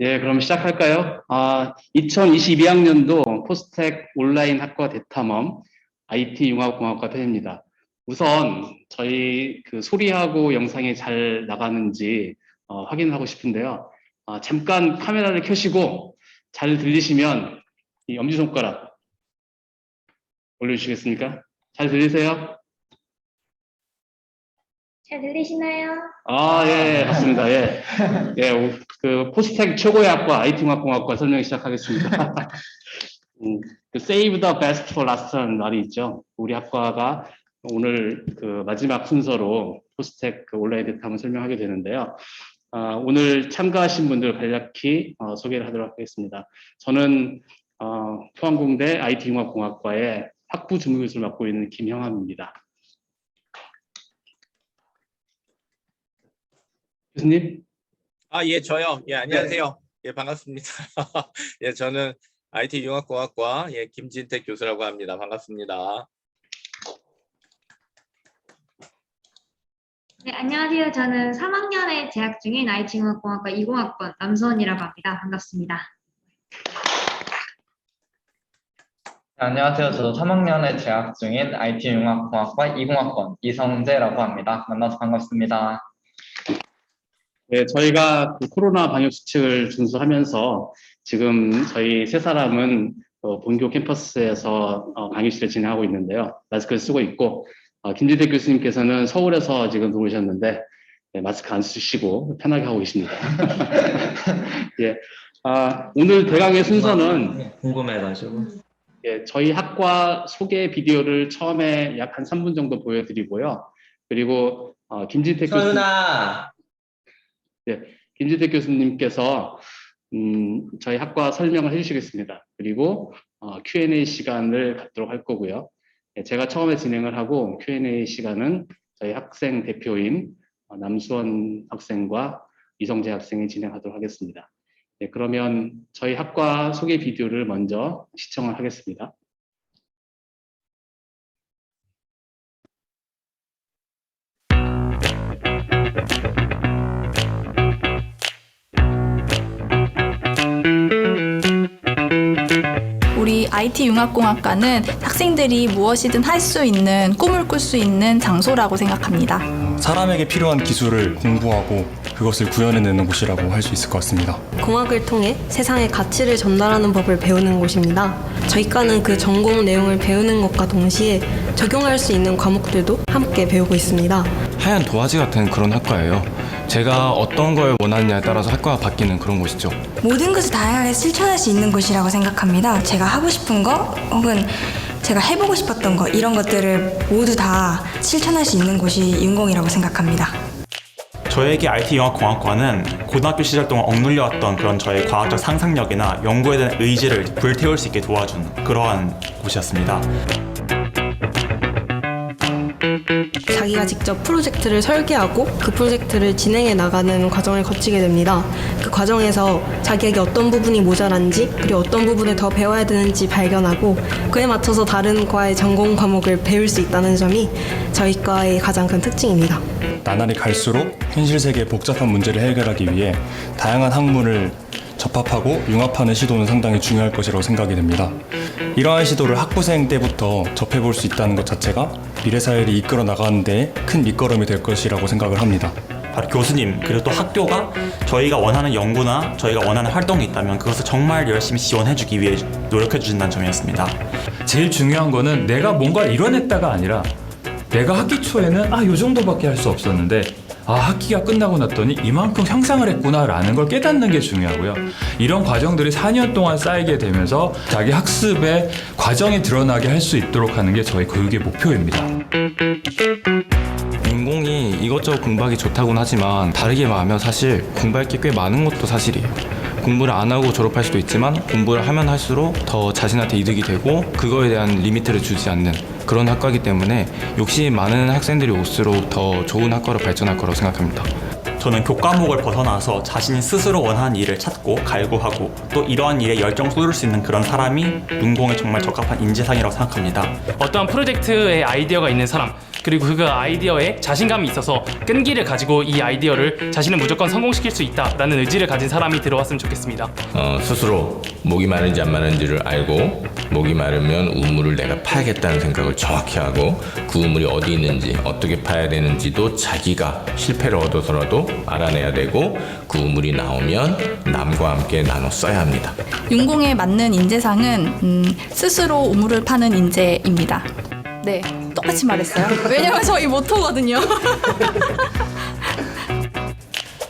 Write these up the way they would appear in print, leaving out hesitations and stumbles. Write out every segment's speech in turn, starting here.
예, 그럼 시작할까요? 2022학년도 포스텍 온라인 학과 대탐험 IT 융합공학과 편입니다. 우선 저희 그 소리하고 영상이 잘 나가는지 확인하고 싶은데요. 잠깐 카메라를 켜시고 잘 들리시면 이 엄지손가락 올려주시겠습니까? 잘 들리세요? 잘 들리시나요? 예, 맞습니다. 예. 그 포스텍 최고의 학과 IT융합공학과 설명 시작하겠습니다. 그 Save the best for last라는 말이 있죠. 우리 학과가 오늘 그 마지막 순서로 포스텍 그 온라인 대탐을 설명하게 되는데요. 오늘 참가하신 분들 간략히 소개를 하도록 하겠습니다. 저는 포항공대 IT융합공학과의 학부 주무교수를 맡고 있는 김형암입니다. 교수님? 예, 저요. 예, 안녕하세요. 예, 반갑습니다. 예, 저는 IT융합공학과 김진택 교수라고 합니다. 반갑습니다. 네, 안녕하세요. 저는 3학년에 재학 중인 IT융합공학과 20학번 남수원이라고 합니다. 반갑습니다. 안녕하세요. 저도 3학년에 재학 중인 IT융합공학과 20학번 이성재라고 합니다. 만나서 반갑습니다. 네, 저희가 그 코로나 방역 수칙을 준수하면서 지금 저희 세 사람은 본교 캠퍼스에서 강의실을 진행하고 있는데요. 마스크를 쓰고 있고, 김진택 교수님께서는 서울에서 지금 들어오셨는데, 네, 마스크 안 쓰시고 편하게 하고 계십니다. 예, 오늘 대강의 순서는 궁금해가지고. 예, 저희 학과 소개 비디오를 처음에 약 한 3분 정도 보여드리고요. 그리고 김진택 교수님. 서윤아. 네, 김진택 교수님께서 저희 학과 설명을 해주시겠습니다. 그리고 Q&A 시간을 갖도록 할 거고요. 네, 제가 처음에 진행을 하고 Q&A 시간은 저희 학생 대표인 남수원 학생과 이성재 학생이 진행하도록 하겠습니다. 네, 그러면 저희 학과 소개 비디오를 먼저 시청을 하겠습니다. 우리 IT융합공학과는 학생들이 무엇이든 할 수 있는, 꿈을 꿀 수 있는 장소라고 생각합니다. 사람에게 필요한 기술을 공부하고 그것을 구현해내는 곳이라고 할 수 있을 것 같습니다. 공학을 통해 세상의 가치를 전달하는 법을 배우는 곳입니다. 저희 과는 그 전공 내용을 배우는 것과 동시에 적용할 수 있는 과목들도 함께 배우고 있습니다. 하얀 도화지 같은 그런 학과예요. 제가 어떤 걸 원하느냐에 따라서 학과가 바뀌는 그런 곳이죠. 모든 것을 다양하게 실천할 수 있는 곳이라고 생각합니다. 제가 하고 싶은 거 혹은 제가 해보고 싶었던 거 이런 것들을 모두 다 실천할 수 있는 곳이 윤공이라고 생각합니다. 저에게 IT융합공학과는 고등학교 시절 동안 억눌려왔던 그런 저의 과학적 상상력이나 연구에 대한 의지를 불태울 수 있게 도와준 그러한 곳이었습니다. 자기가 직접 프로젝트를 설계하고 그 프로젝트를 진행해 나가는 과정을 거치게 됩니다. 그 과정에서 자기에게 어떤 부분이 모자란지 그리고 어떤 부분을 더 배워야 되는지 발견하고 그에 맞춰서 다른 과의 전공 과목을 배울 수 있다는 점이 저희 과의 가장 큰 특징입니다. 나날이 갈수록 현실 세계의 복잡한 문제를 해결하기 위해 다양한 학문을 접합하고 융합하는 시도는 상당히 중요할 것이라고 생각이 됩니다. 이러한 시도를 학부생 때부터 접해볼 수 있다는 것 자체가 미래 사회를 이끌어 나가는 데 큰 밑거름이 될 것이라고 생각을 합니다. 바로 교수님 그리고 또 학교가 저희가 원하는 연구나 저희가 원하는 활동이 있다면 그것을 정말 열심히 지원해주기 위해 노력해주신다는 점이었습니다. 제일 중요한 거는 내가 뭔가를 이뤄냈다가 아니라 내가 학기 초에는 요 정도밖에 할 수 없었는데 학기가 끝나고 났더니 이만큼 향상을 했구나라는 걸 깨닫는 게 중요하고요. 이런 과정들이 4년 동안 쌓이게 되면서 자기 학습의 과정이 드러나게 할 수 있도록 하는 게 저희 교육의 목표입니다. 인공이 이것저것 공부하기 좋다고는 하지만 다르게 말하면 사실 공부할 게 꽤 많은 것도 사실이에요. 공부를 안 하고 졸업할 수도 있지만 공부를 하면 할수록 더 자신한테 이득이 되고 그거에 대한 리미트를 주지 않는 그런 학과이기 때문에 욕심이 많은 학생들이 올수록 더 좋은 학과로 발전할 거라고 생각합니다. 저는 교과목을 벗어나서 자신이 스스로 원하는 일을 찾고 갈구하고 또 이러한 일에 열정 쏟을 수 있는 그런 사람이 윤공에 정말 적합한 인재상이라고 생각합니다. 어떠한 프로젝트에 아이디어가 있는 사람, 그리고 그 아이디어에 자신감이 있어서 끈기를 가지고 이 아이디어를 자신은 무조건 성공시킬 수 있다라는 의지를 가진 사람이 들어왔으면 좋겠습니다. 스스로 목이 마른지 안 마른지를 알고 목이 마르면 우물을 내가 파야겠다는 생각을 정확히 하고 그 우물이 어디 있는지 어떻게 파야 되는지도 자기가 실패를 얻어서라도 알아내야 되고 그 우물이 나오면 남과 함께 나눠 써야 합니다. 윤공에 맞는 인재상은 스스로 우물을 파는 인재입니다. 네, 똑같이 말했어요. 왜냐면 저희 모토거든요.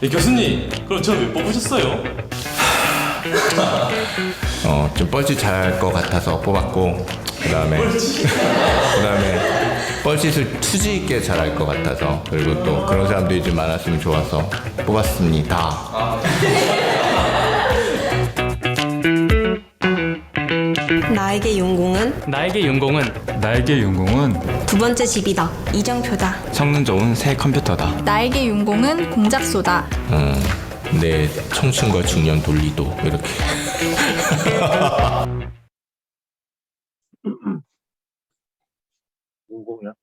교수님, 그럼 저 왜 뽑으셨어요? 좀 뻘짓 잘할 것 같아서 뽑았고 그다음에 뻘짓을 투지 있게 잘할 것 같아서 그리고 또 그런 사람들이 좀 많았으면 좋아서 뽑았습니다. 나에게 윤공은 나에게 윤공은 두 번째 집이다. 이정표다. 성능 좋은 새 컴퓨터다. 나에게 윤공은 공작소다. 내 청춘과 중년 돌리도 이렇게. 문공이요?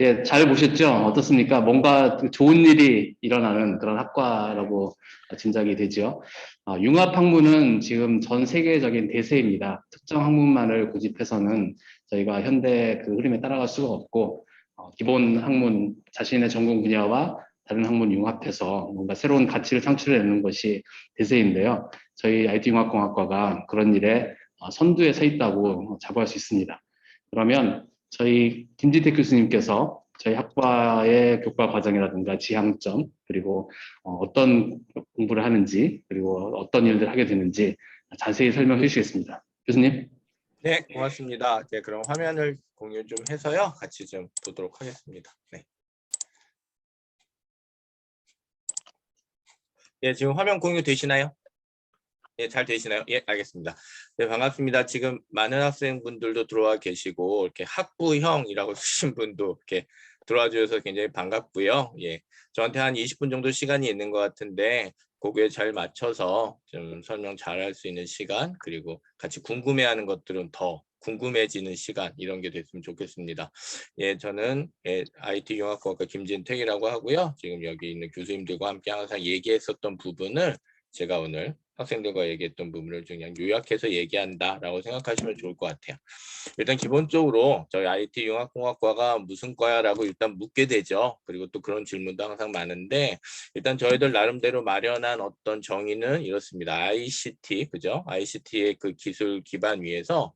예, 잘 보셨죠? 어떻습니까? 뭔가 좋은 일이 일어나는 그런 학과라고 짐작이 되죠. 융합학문은 지금 전 세계적인 대세입니다. 특정 학문만을 고집해서는 저희가 현대 그 흐름에 따라갈 수가 없고 기본 학문, 자신의 전공 분야와 다른 학문 융합해서 뭔가 새로운 가치를 창출해내는 것이 대세인데요. 저희 IT융합공학과가 그런 일에 선두에 서 있다고 자부할 수 있습니다. 그러면 저희 김진택 교수님께서 저희 학과의 교과 과정이라든가 지향점, 그리고 어떤 공부를 하는지, 그리고 어떤 일들을 하게 되는지 자세히 설명해 주시겠습니다. 교수님. 네, 고맙습니다. 네, 그럼 화면을 공유 좀 해서요. 같이 좀 보도록 하겠습니다. 네. 예, 지금 화면 공유 되시나요? 예, 잘 되시나요? 예, 알겠습니다. 네, 반갑습니다. 지금 많은 학생분들도 들어와 계시고 이렇게 학부형이라고 쓰신 분도 이렇게 들어와 주셔서 굉장히 반갑고요. 예, 저한테 한 20분 정도 시간이 있는 것 같은데 그거에 잘 맞춰서 좀 설명 잘 할 수 있는 시간, 그리고 같이 궁금해하는 것들은 더 궁금해지는 시간, 이런 게 됐으면 좋겠습니다. 예, 저는 IT융합공학과 김진택이라고 하고요. 지금 여기 있는 교수님들과 함께 항상 얘기했었던 부분을 제가 오늘 학생들과 얘기했던 부분을 그냥 요약해서 얘기한다라고 생각하시면 좋을 것 같아요. 일단 기본적으로 저희 IT융합공학과가 무슨 과야라고 일단 묻게 되죠. 그리고 또 그런 질문도 항상 많은데 일단 저희들 나름대로 마련한 어떤 정의는 이렇습니다. ICT, 그죠? ICT의 그 기술 기반 위에서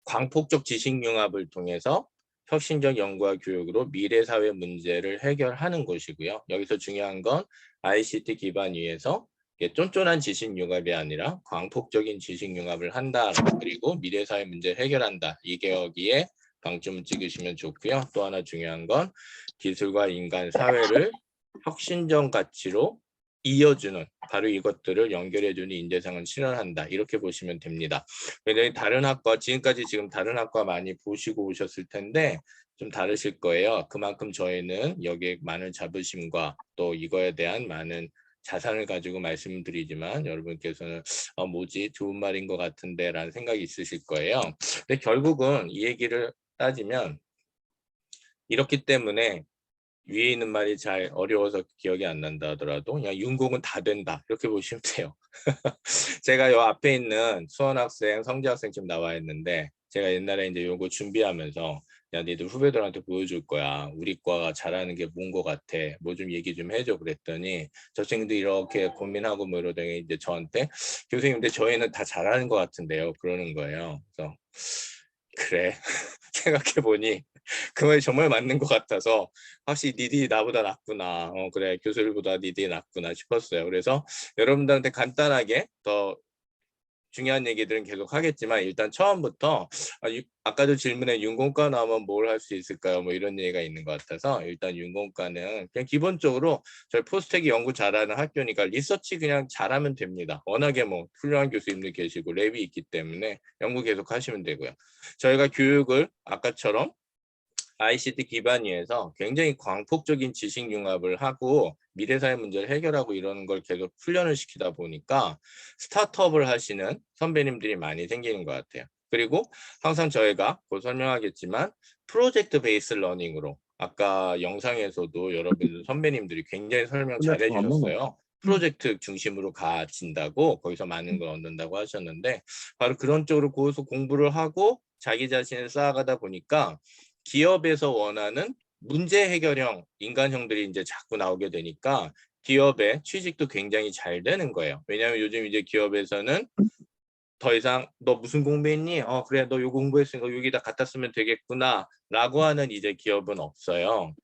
광폭적 지식융합을 통해서 혁신적 연구와 교육으로 미래 사회 문제를 해결하는 것이고요. 여기서 중요한 건 ICT 기반 위에서 쫀쫀한 지식융합이 아니라 광폭적인 지식융합을 한다. 그리고 미래 사회 문제를 해결한다. 이게 여기에 방점을 찍으시면 좋고요. 또 하나 중요한 건 기술과 인간 사회를 혁신적 가치로 이어주는, 바로 이것들을 연결해주는 인재상을 실현한다. 이렇게 보시면 됩니다. 왜냐하면 다른 학과, 지금까지 지금 다른 학과 많이 보시고 오셨을 텐데 좀 다르실 거예요. 그만큼 저희는 여기에 많은 자부심과 또 이거에 대한 많은 자산을 가지고 말씀드리지만 여러분께서는 뭐지, 좋은 말인 것 같은데 라는 생각이 있으실 거예요. 근데 결국은 이 얘기를 따지면 이렇기 때문에 위에 있는 말이 잘 어려워서 기억이 안 난다 하더라도 그냥 윤공은 다 된다, 이렇게 보시면 돼요. 제가 요 앞에 있는 수원 학생, 성재 학생 지금 나와 있는데 제가 옛날에 이제 요거 준비하면서 야, 니들 후배들한테 보여줄 거야. 우리 과가 잘하는 게 뭔 거 같아. 뭐 좀 얘기 좀 해줘. 그랬더니 저 친구도 이렇게 고민하고 뭐 이러더니 이제 저한테 교수님, 근데 저희는 다 잘하는 것 같은데요. 그러는 거예요. 그래서 그래. 생각해보니 그 말이 정말 맞는 것 같아서 확실히 니들이 나보다 낫구나. 그래, 교수들보다 니들이 낫구나 싶었어요. 그래서 여러분들한테 간단하게 더 중요한 얘기들은 계속 하겠지만 일단 처음부터 아까도 질문에 윤공과 나오면 뭘 할 수 있을까요? 뭐 이런 얘기가 있는 것 같아서 일단 윤공과는 그냥 기본적으로 저희 포스텍이 연구 잘하는 학교니까 리서치 그냥 잘하면 됩니다. 워낙에 뭐 훌륭한 교수님들 계시고 랩이 있기 때문에 연구 계속 하시면 되고요. 저희가 교육을 아까처럼 ICT 기반 위에서 굉장히 광폭적인 지식 융합을 하고 미래사회 문제를 해결하고 이러는 걸 계속 훈련을 시키다 보니까 스타트업을 하시는 선배님들이 많이 생기는 것 같아요. 그리고 항상 저희가 곧 설명하겠지만 프로젝트 베이스 러닝으로 아까 영상에서도 여러분 선배님들이 굉장히 설명 잘 해주셨어요. 프로젝트 중심으로 가진다고 거기서 많은 걸 얻는다고 하셨는데 바로 그런 쪽으로 거기서 공부를 하고 자기 자신을 쌓아가다 보니까 기업에서 원하는 문제 해결형 인간형들이 이제 자꾸 나오게 되니까 기업의 취직도 굉장히 잘 되는 거예요. 왜냐하면 요즘 이제 기업에서는 더 이상 너 무슨 공부했니? 그래 너 요거 공부했으니까 여기다 갖다 쓰면 되겠구나 라고 하는 이제 기업은 없어요.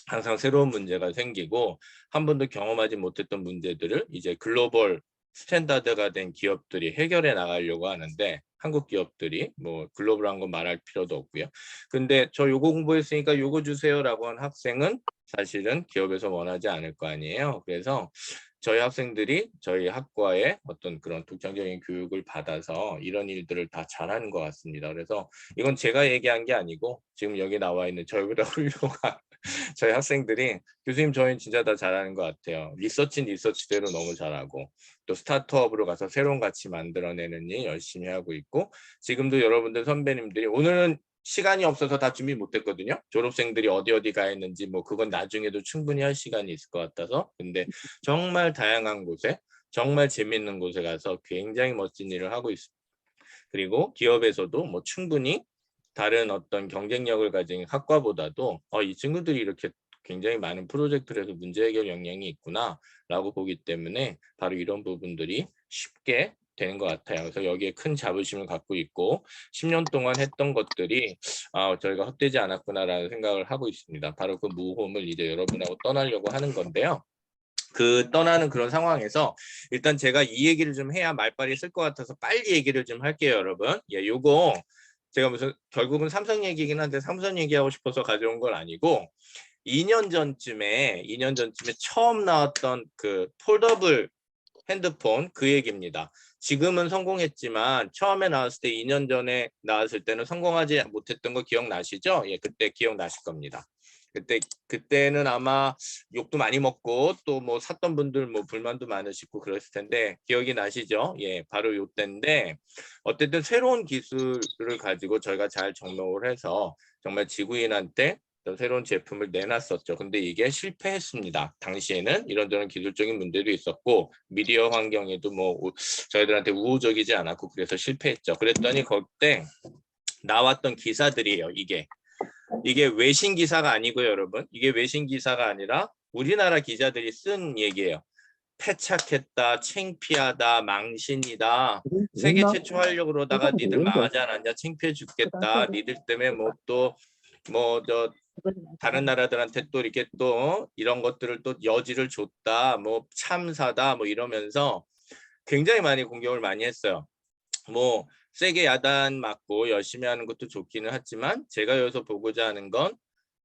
항상 새로운 문제가 생기고 한 번도 경험하지 못했던 문제들을 이제 글로벌 스탠다드가 된 기업들이 해결해 나가려고 하는데 한국 기업들이 뭐 글로벌한 건 말할 필요도 없고요. 근데 저 요거 공부했으니까 요거 주세요라고 한 학생은 사실은 기업에서 원하지 않을 거 아니에요. 그래서 저희 학생들이 저희 학과의 어떤 그런 독창적인 교육을 받아서 이런 일들을 다 잘하는 것 같습니다. 그래서 이건 제가 얘기한 게 아니고 지금 여기 나와 있는 저희보다 훌륭한 저희 학생들이 교수님 저희는 진짜 다 잘하는 것 같아요. 리서치는 리서치대로 너무 잘하고 또 스타트업으로 가서 새로운 가치 만들어내는 일 열심히 하고 있고 지금도 여러분들 선배님들이 오늘은 시간이 없어서 다 준비 못했거든요. 졸업생들이 어디 가 있는지 뭐 그건 나중에도 충분히 할 시간이 있을 것 같아서 근데 정말 다양한 곳에 정말 재밌는 곳에 가서 굉장히 멋진 일을 하고 있습니다. 그리고 기업에서도 뭐 충분히 다른 어떤 경쟁력을 가진 학과보다도 이 친구들이 이렇게 굉장히 많은 프로젝트를 해서 문제 해결 역량이 있구나 라고 보기 때문에 바로 이런 부분들이 쉽게 되는 것 같아요. 그래서 여기에 큰 자부심을 갖고 있고 10년 동안 했던 것들이 저희가 헛되지 않았구나라는 생각을 하고 있습니다. 바로 그 모험을 이제 여러분하고 떠나려고 하는 건데요. 그 떠나는 그런 상황에서 일단 제가 이 얘기를 좀 해야 말빨이 쓸 것 같아서 빨리 얘기를 좀 할게요, 여러분. 예, 요거 제가 무슨 결국은 삼성 얘기긴 한데 삼성 얘기하고 싶어서 가져온 건 아니고 2년 전쯤에 처음 나왔던 그 폴더블 핸드폰 그 얘기입니다. 지금은 성공했지만 처음에 나왔을 때 2년 전에 나왔을 때는 성공하지 못했던 거 기억나시죠? 예, 그때 기억나실 겁니다. 그때는 아마 욕도 많이 먹고 또 뭐 샀던 분들 뭐 불만도 많으시고 그랬을 텐데 기억이 나시죠? 예, 바로 요때인데 어쨌든 새로운 기술을 가지고 저희가 잘 접목을 해서 정말 지구인한테 새로운 제품을 내놨었죠. 근데 이게 실패했습니다. 당시에는 이런저런 기술적인 문제도 있었고 미디어 환경에도 뭐 저희들한테 우호적이지 않았고 그래서 실패했죠. 그랬더니 그때 나왔던 기사들이에요. 이게 외신 기사가 아니고요, 여러분. 이게 외신 기사가 아니라 우리나라 기자들이 쓴 얘기예요. 패착했다, 창피하다, 망신이다. 세계 최초 하려고 그러다가 니들 망하지 않았냐, 창피해 죽겠다. 니들 때문에 다른 나라들한테 또 이렇게 또 이런 것들을 또 여지를 줬다, 뭐 참사다, 뭐 이러면서 굉장히 많이 공격을 많이 했어요. 뭐 세게 야단 맞고 열심히 하는 것도 좋기는 하지만 제가 여기서 보고자 하는 건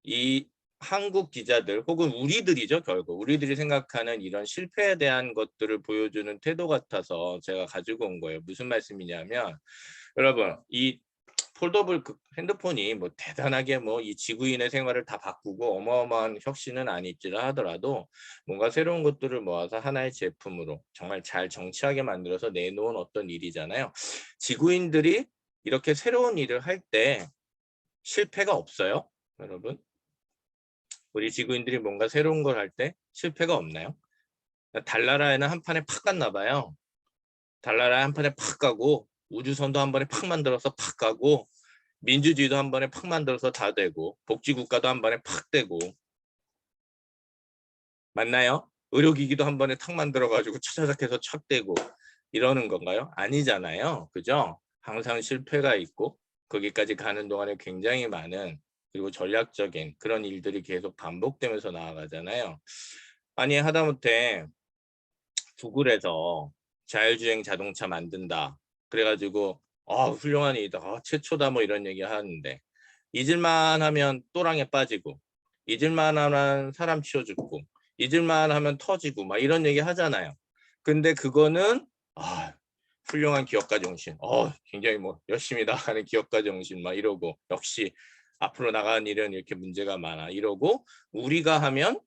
이 한국 기자들 혹은 우리들이죠. 결국 우리들이 생각하는 이런 실패에 대한 것들을 보여주는 태도 같아서 제가 가지고 온 거예요. 무슨 말씀이냐면 여러분 이 폴더블 핸드폰이 뭐 대단하게 뭐 이 지구인의 생활을 다 바꾸고 어마어마한 혁신은 아닐지라 하더라도 뭔가 새로운 것들을 모아서 하나의 제품으로 정말 잘 정치하게 만들어서 내놓은 어떤 일이잖아요. 지구인들이 이렇게 새로운 일을 할 때 실패가 없어요, 여러분? 우리 지구인들이 뭔가 새로운 걸 할 때 실패가 없나요? 달나라에는 한 판에 팍 갔나 봐요. 달나라에 한 판에 팍 가고 우주선도 한 번에 팍 만들어서 팍 가고 민주주의도 한 번에 팍 만들어서 다 되고 복지국가도 한 번에 팍 되고 맞나요? 의료기기도 한 번에 탁 만들어가지고 차차작 해서 착 되고 이러는 건가요? 아니잖아요. 그죠? 항상 실패가 있고 거기까지 가는 동안에 굉장히 많은 그리고 전략적인 그런 일들이 계속 반복되면서 나아가잖아요. 아니 하다못해 구글에서 자율주행 자동차 만든다. 그래가지고 훌륭한 일이다. 최초다 뭐 이런 얘기 하는데 잊을만 하면 또랑에 빠지고 잊을만 하면 사람 치워 죽고 잊을만 하면 터지고 막 이런 얘기 하잖아요. 근데 그거는 훌륭한 기업가 정신. 굉장히 뭐 열심히 나가는 기업가 정신 막 이러고 역시 앞으로 나가는 일은 이렇게 문제가 많아 이러고 우리가 하면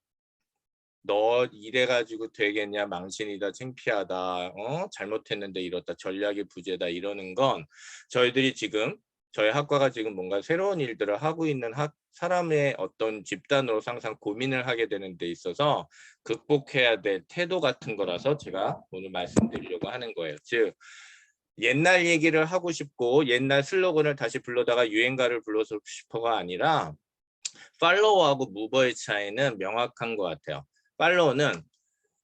너 이래가지고 되겠냐, 망신이다, 창피하다, 잘못했는데 이렇다, 전략이 부재다 이러는 건 저희들이 지금 저희 학과가 지금 뭔가 새로운 일들을 하고 있는 사람의 어떤 집단으로 항상 고민을 하게 되는 데 있어서 극복해야 될 태도 같은 거라서 제가 오늘 말씀드리려고 하는 거예요. 즉 옛날 얘기를 하고 싶고 옛날 슬로건을 다시 불러다가 유행가를 불러서 싶어가 아니라 팔로워하고 무버의 차이는 명확한 것 같아요. 팔로워는,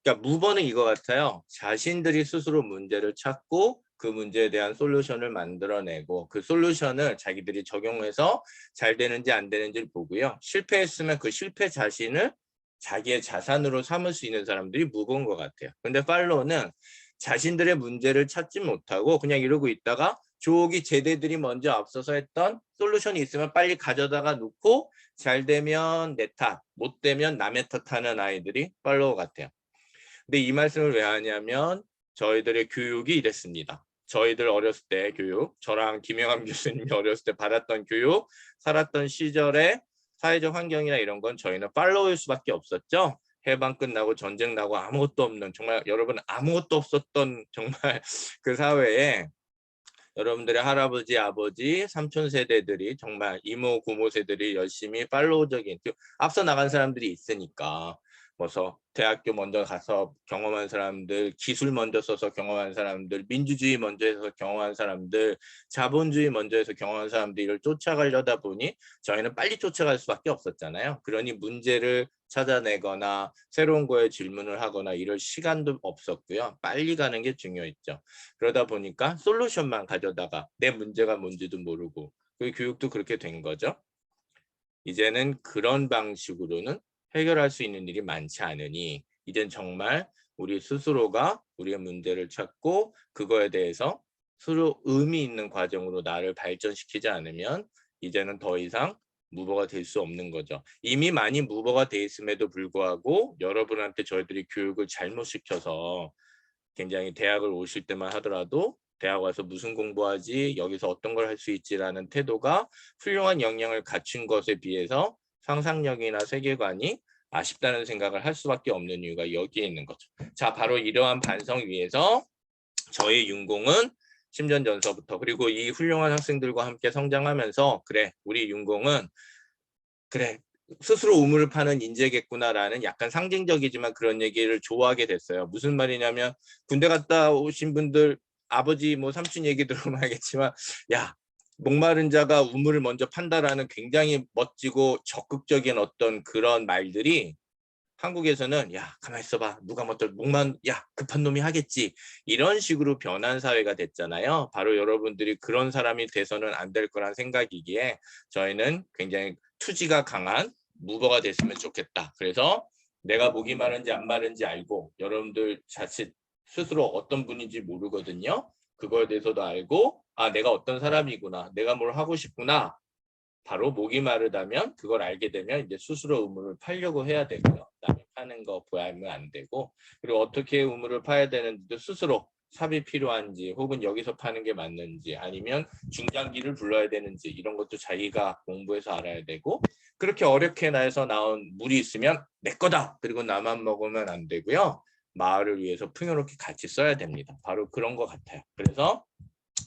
그러니까 무버는 이거 같아요. 자신들이 스스로 문제를 찾고 그 문제에 대한 솔루션을 만들어내고 그 솔루션을 자기들이 적용해서 잘 되는지 안 되는지를 보고요. 실패했으면 그 실패 자신을 자기의 자산으로 삼을 수 있는 사람들이 무거운 것 같아요. 근데 팔로워는 자신들의 문제를 찾지 못하고 그냥 이러고 있다가 조기 제대들이 먼저 앞서서 했던 솔루션이 있으면 빨리 가져다가 놓고 잘 되면 내 탓, 못 되면 남의 탓하는 아이들이 팔로워 같아요. 근데 이 말씀을 왜 하냐면 저희들의 교육이 이랬습니다. 저희들 어렸을 때 교육, 저랑 김영함 교수님이 어렸을 때 받았던 교육, 살았던 시절의 사회적 환경이나 이런 건 저희는 팔로워일 수밖에 없었죠. 해방 끝나고 전쟁 나고 아무것도 없는, 정말 여러분 아무것도 없었던 정말 그 사회에 여러분들의 할아버지, 아버지, 삼촌 세대들이 정말 이모, 고모 세대들이 열심히 팔로우적인, 앞서 나간 사람들이 있으니까 그래서 대학교 먼저 가서 경험한 사람들, 기술 먼저 써서 경험한 사람들, 민주주의 먼저 해서 경험한 사람들, 자본주의 먼저 해서 경험한 사람들을 쫓아가려다 보니 저희는 빨리 쫓아갈 수밖에 없었잖아요. 그러니 문제를 찾아내거나 새로운 거에 질문을 하거나 이럴 시간도 없었고요. 빨리 가는 게 중요했죠. 그러다 보니까 솔루션만 가져다가 내 문제가 뭔지도 모르고 그 교육도 그렇게 된 거죠. 이제는 그런 방식으로는 해결할 수 있는 일이 많지 않으니 이젠 정말 우리 스스로가 우리의 문제를 찾고 그거에 대해서 스스로 의미 있는 과정으로 나를 발전시키지 않으면 이제는 더 이상 무버가 될 수 없는 거죠. 이미 많이 무버가 돼 있음에도 불구하고 여러분한테 저희들이 교육을 잘못 시켜서 굉장히 대학을 오실 때만 하더라도 대학 와서 무슨 공부하지, 여기서 어떤 걸 할 수 있지라는 태도가 훌륭한 역량을 갖춘 것에 비해서 상상력이나 세계관이 아쉽다는 생각을 할 수밖에 없는 이유가 여기에 있는 거죠. 자, 바로 이러한 반성 위에서 저희 윤공은 10년 전서부터 그리고 이 훌륭한 학생들과 함께 성장하면서 그래, 우리 윤공은 그래 스스로 우물을 파는 인재겠구나라는 약간 상징적이지만 그런 얘기를 좋아하게 됐어요. 무슨 말이냐면 군대 갔다 오신 분들 아버지 뭐 삼촌 얘기 들으면 알겠지만 야, 목마른 자가 우물을 먼저 판다라는 굉장히 멋지고 적극적인 어떤 그런 말들이 한국에서는 야, 가만히 있어봐, 누가 먼저 야, 급한 놈이 하겠지, 이런 식으로 변한 사회가 됐잖아요. 바로 여러분들이 그런 사람이 돼서는 안 될 거란 생각이기에 저희는 굉장히 투지가 강한 무버가 됐으면 좋겠다. 그래서 내가 목이 마른지 안 마른지 알고 여러분들 자칫 스스로 어떤 분인지 모르거든요. 그거에 대해서도 알고 아, 내가 어떤 사람이구나, 내가 뭘 하고 싶구나. 바로 목이 마르다면 그걸 알게 되면 이제 스스로 우물을 파려고 해야 되고요. 남이 파는 거 보면 안 되고, 그리고 어떻게 우물을 파야 되는지도 스스로 삽이 필요한지 혹은 여기서 파는 게 맞는지 아니면 중장기를 불러야 되는지 이런 것도 자기가 공부해서 알아야 되고, 그렇게 어렵게 나서 나온 물이 있으면 내 거다 그리고 나만 먹으면 안 되고요. 마을을 위해서 풍요롭게 같이 써야 됩니다. 바로 그런 것 같아요. 그래서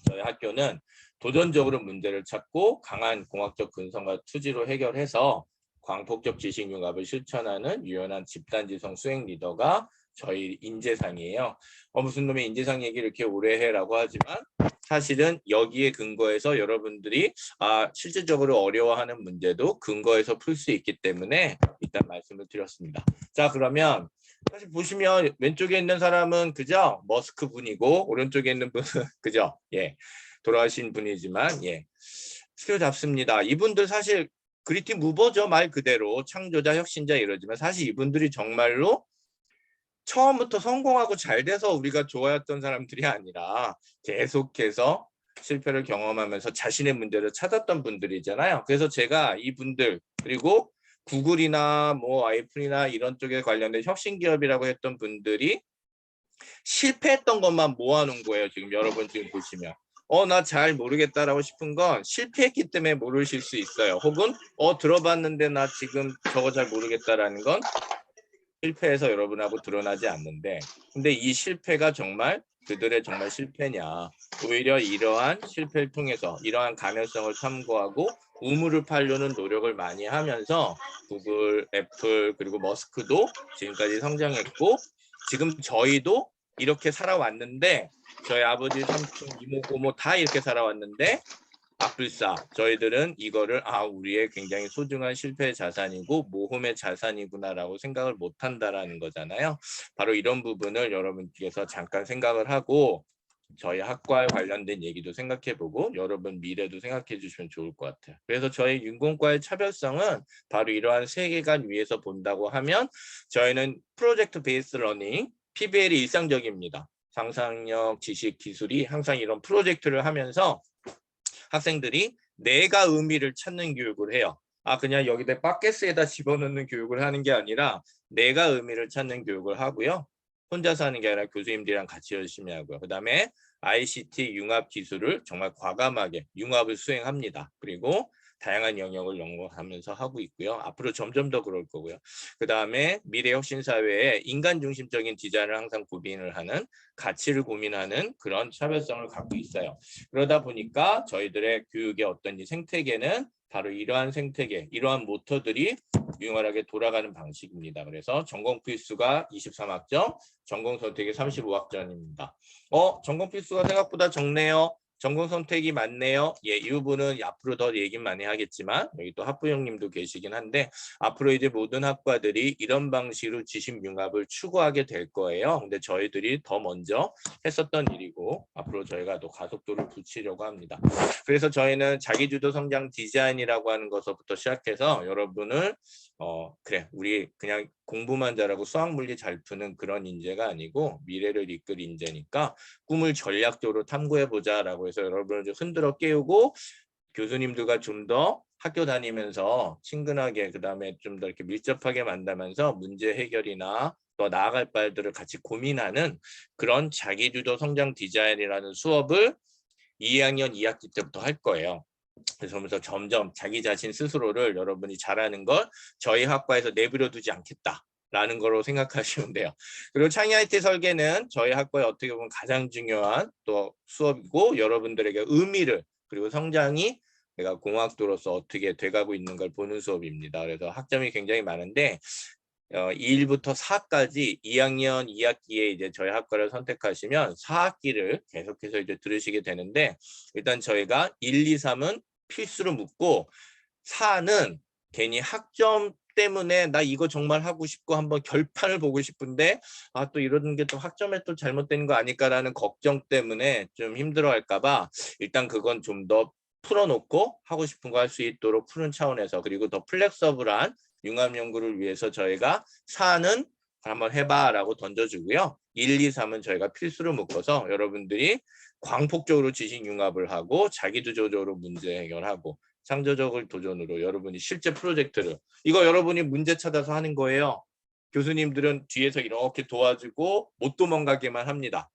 저희 학교는 도전적으로 문제를 찾고 강한 공학적 근성과 투지로 해결해서 광폭적 지식 융합을 실천하는 유연한 집단지성 수행 리더가 저희 인재상이에요. 무슨 놈의 인재상 얘기를 이렇게 오래 해라고 하지만 사실은 여기에 근거해서 여러분들이 실질적으로 어려워하는 문제도 근거해서 풀 수 있기 때문에 일단 말씀을 드렸습니다. 자, 그러면 사실 보시면 왼쪽에 있는 사람은 그죠? 머스크 분이고 오른쪽에 있는 분은 그죠? 예, 돌아가신 분이지만 예, 스킬 잡습니다. 이분들 사실 그리티 무버죠. 말 그대로 창조자, 혁신자 이러지만 사실 이분들이 정말로 처음부터 성공하고 잘 돼서 우리가 좋아했던 사람들이 아니라 계속해서 실패를 경험하면서 자신의 문제를 찾았던 분들이잖아요. 그래서 제가 이분들 그리고 구글이나 뭐 아이플이나 이런 쪽에 관련된 혁신 기업이라고 했던 분들이 실패했던 것만 모아놓은 거예요. 지금 여러분 지금 보시면 나 잘 모르겠다라고 싶은 건 실패했기 때문에 모르실 수 있어요. 혹은 들어봤는데 나 지금 저거 잘 모르겠다라는 건 실패해서 여러분하고 드러나지 않는데, 근데 이 실패가 정말 그들의 정말 실패냐, 오히려 이러한 실패를 통해서 이러한 가능성을 탐구하고 우물을 파려는 노력을 많이 하면서 구글, 애플 그리고 머스크도 지금까지 성장했고, 지금 저희도 이렇게 살아왔는데, 저희 아버지, 삼촌, 이모, 고모 다 이렇게 살아왔는데 악불사 저희들은 이거를 우리의 굉장히 소중한 실패의 자산이고 모험의 자산이구나라고 생각을 못한다라는 거잖아요. 바로 이런 부분을 여러분께서 잠깐 생각을 하고 저희 학과에 관련된 얘기도 생각해보고 여러분 미래도 생각해 주시면 좋을 것 같아요. 그래서 저희 윤공과의 차별성은 바로 이러한 세계관 위에서 본다고 하면, 저희는 프로젝트 베이스 러닝, PBL이 일상적입니다. 상상력, 지식, 기술이 항상 이런 프로젝트를 하면서 학생들이 내가 의미를 찾는 교육을 해요. 그냥 여기다 바켓스에다 집어넣는 교육을 하는 게 아니라 내가 의미를 찾는 교육을 하고요. 혼자서 하는 게 아니라 교수님들이랑 같이 열심히 하고요. 그 다음에 ICT 융합 기술을 정말 과감하게 융합을 수행합니다. 그리고 다양한 영역을 연구하면서 하고 있고요. 앞으로 점점 더 그럴 거고요. 그 다음에 미래 혁신 사회에 인간 중심적인 디자인을 항상 고민을 하는, 가치를 고민하는 그런 차별성을 갖고 있어요. 그러다 보니까 저희들의 교육의 어떤 이 생태계는 바로 이러한 생태계, 이러한 모터들이 유용하게 돌아가는 방식입니다. 그래서 전공 필수가 23학점, 전공 선택이 35학점입니다. 전공 필수가 생각보다 적네요. 전공 선택이 많네요. 예, 이 부분은 앞으로 더 얘기 많이 하겠지만 여기 또 학부형님도 계시긴 한데, 앞으로 이제 모든 학과들이 이런 방식으로 지식 융합을 추구하게 될 거예요. 근데 저희들이 더 먼저 했었던 일이고 앞으로 저희가 또 가속도를 붙이려고 합니다. 그래서 저희는 자기주도 성장 디자인이라고 하는 것부터 시작해서 여러분을 그래 우리 그냥 공부만 잘하고 수학 물리 잘 푸는 그런 인재가 아니고 미래를 이끌 인재니까 꿈을 전략적으로 탐구해보자라고 해서 여러분을 좀 흔들어 깨우고, 교수님들과 좀 더 학교 다니면서 친근하게 그다음에 좀 더 이렇게 밀접하게 만나면서 문제 해결이나 또 나아갈 바들을 같이 고민하는 그런 자기주도 성장 디자인이라는 수업을 2학년 2학기 때부터 할 거예요. 그래서 점점 자기 자신 스스로를 여러분이 잘하는 걸 저희 학과에서 내버려 두지 않겠다라는 거로 생각하시면 돼요. 그리고 창의 IT 설계는 저희 학과에 어떻게 보면 가장 중요한 또 수업이고, 여러분들에게 의미를 그리고 성장이 내가 공학도로서 어떻게 돼가고 있는 걸 보는 수업입니다. 그래서 학점이 굉장히 많은데 2일부터 4까지 2학년 2학기에 이제 저희 학과를 선택하시면 4학기를 계속해서 이제 들으시게 되는데, 일단 저희가 1, 2, 3은 필수로 묻고 4는 괜히 학점 때문에 나 이거 정말 하고 싶고 한번 결판을 보고 싶은데 또 이러는 게 또 학점에 또 잘못되는 거 아닐까라는 걱정 때문에 좀 힘들어 할까 봐 일단 그건 좀 더 풀어놓고 하고 싶은 거 할 수 있도록 푸는 차원에서, 그리고 더 플렉서블한 융합 연구를 위해서 저희가 4는 한번 해봐 라고 던져주고요. 1, 2, 3은 저희가 필수로 묶어서 여러분들이 광폭적으로 지식 융합을 하고 자기주도적으로 문제 해결하고 창조적인 도전으로 여러분이 실제 프로젝트를, 이거 여러분이 문제 찾아서 하는 거예요. 교수님들은 뒤에서 이렇게 도와주고 못 도망가게만 합니다.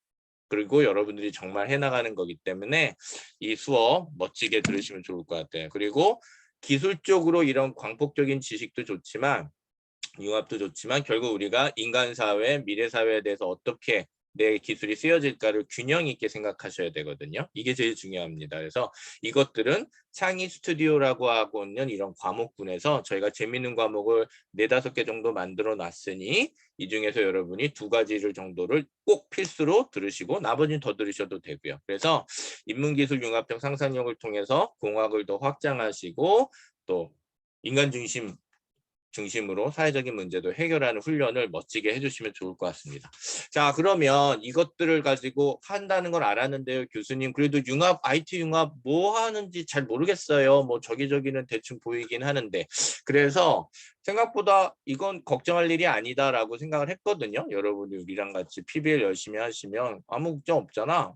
그리고 여러분들이 정말 해나가는 거기 때문에 이 수업 멋지게 들으시면 좋을 것 같아요. 그리고 기술적으로 이런 광폭적인 지식도 좋지만 융합도 좋지만 결국 우리가 인간사회, 미래사회에 대해서 어떻게 내 기술이 쓰여질까를 균형 있게 생각하셔야 되거든요. 이게 제일 중요합니다. 그래서 이것들은 창의 스튜디오라고 하고 있는 이런 과목군에서 저희가 재미있는 과목을 4-5개 정도 만들어 놨으니 이 중에서 여러분이 2가지를 정도를 꼭 필수로 들으시고 나머지는 더 들으셔도 되고요. 그래서 인문기술 융합적 상상력을 통해서 공학을 더 확장하시고 또 인간 중심으로 사회적인 문제도 해결하는 훈련을 멋지게 해주시면 좋을 것 같습니다. 자, 그러면 이것들을 가지고 한다는 걸 알았는데요. 교수님, 그래도 융합, IT 융합 뭐 하는지 잘 모르겠어요. 뭐 저기저기는 대충 보이긴 하는데. 그래서 생각보다 이건 걱정할 일이 아니다라고 생각을 했거든요. 여러분이 우리랑 같이 PBL 열심히 하시면 아무 걱정 없잖아.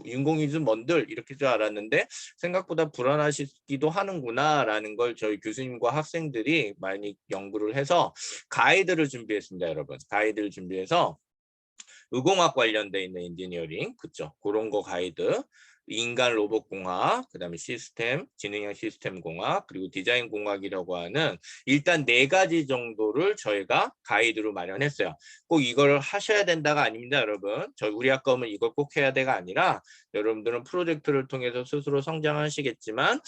인공위주 뭔들 이렇게 줄 알았는데 생각보다 불안하시기도 하는구나라는 걸 저희 교수님과 학생들이 많이 연구를 해서 가이드를 준비했습니다. 여러분, 가이드를 준비해서 의공학 관련돼 있는 인지니어링, 그쵸? 그런 거 가이드. 인간 로봇공학, 그다음에 시스템, 지능형 시스템 공학, 그리고 디자인 공학이라고 하는 일단 4가지 정도를 저희가 가이드로 마련했어요. 꼭 이걸 하셔야 된다가 아닙니다, 여러분. 우리 학과 오면 이걸 꼭 해야 돼가 아니라 여러분들은 프로젝트를 통해서 스스로 성장하시겠지만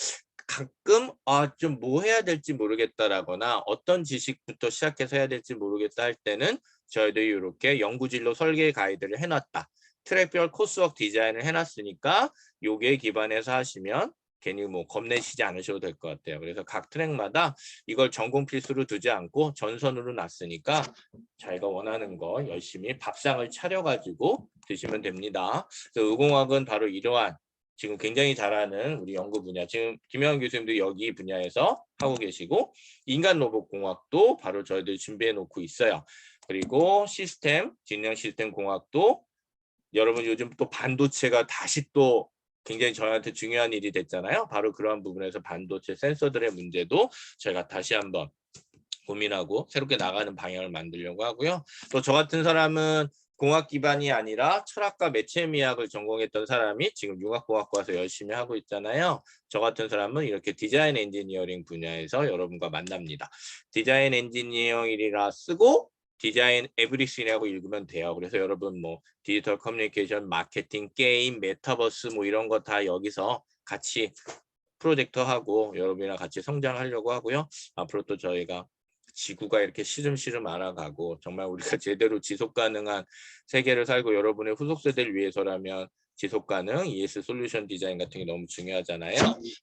가끔 좀 뭐 해야 될지 모르겠다라거나 어떤 지식부터 시작해서 해야 될지 모르겠다 할 때는 저희들이 이렇게 연구진로 설계 가이드를 해놨다. 트랙별 코스웍 디자인을 해놨으니까 요게 기반해서 하시면 괜히 뭐 겁내시지 않으셔도 될 것 같아요. 그래서 각 트랙마다 이걸 전공 필수로 두지 않고 전선으로 놨으니까 자기가 원하는 거 열심히 밥상을 차려가지고 드시면 됩니다. 그래서 의공학은 바로 이러한 지금 굉장히 잘하는 우리 연구 분야, 지금 김영환 교수님도 여기 분야에서 하고 계시고 인간 로봇 공학도 바로 저희들 준비해 놓고 있어요. 그리고 시스템, 지능형 시스템 공학도 여러분 요즘 또 반도체가 다시 또 굉장히 저희한테 중요한 일이 됐잖아요. 바로 그러한 부분에서 반도체 센서들의 문제도 저희가 다시 한번 고민하고 새롭게 나가는 방향을 만들려고 하고요. 또 저 같은 사람은 공학 기반이 아니라 철학과 매체미학을 전공했던 사람이 지금 융합공학과 와서 열심히 하고 있잖아요. 저 같은 사람은 이렇게 디자인 엔지니어링 분야에서 여러분과 만납니다. 디자인 엔지니어링이라 쓰고 디자인 에브리싱이라고 읽으면 돼요. 그래서 여러분 뭐 디지털 커뮤니케이션, 마케팅, 게임, 메타버스 뭐 이런 거 다 여기서 같이 프로젝터하고 여러분이랑 같이 성장하려고 하고요. 앞으로 또 저희가 지구가 이렇게 시름시름 알아가고 정말 우리가 제대로 지속가능한 세계를 살고 여러분의 후속 세대를 위해서라면 지속가능 ES 솔루션 디자인 같은 게 너무 중요하잖아요.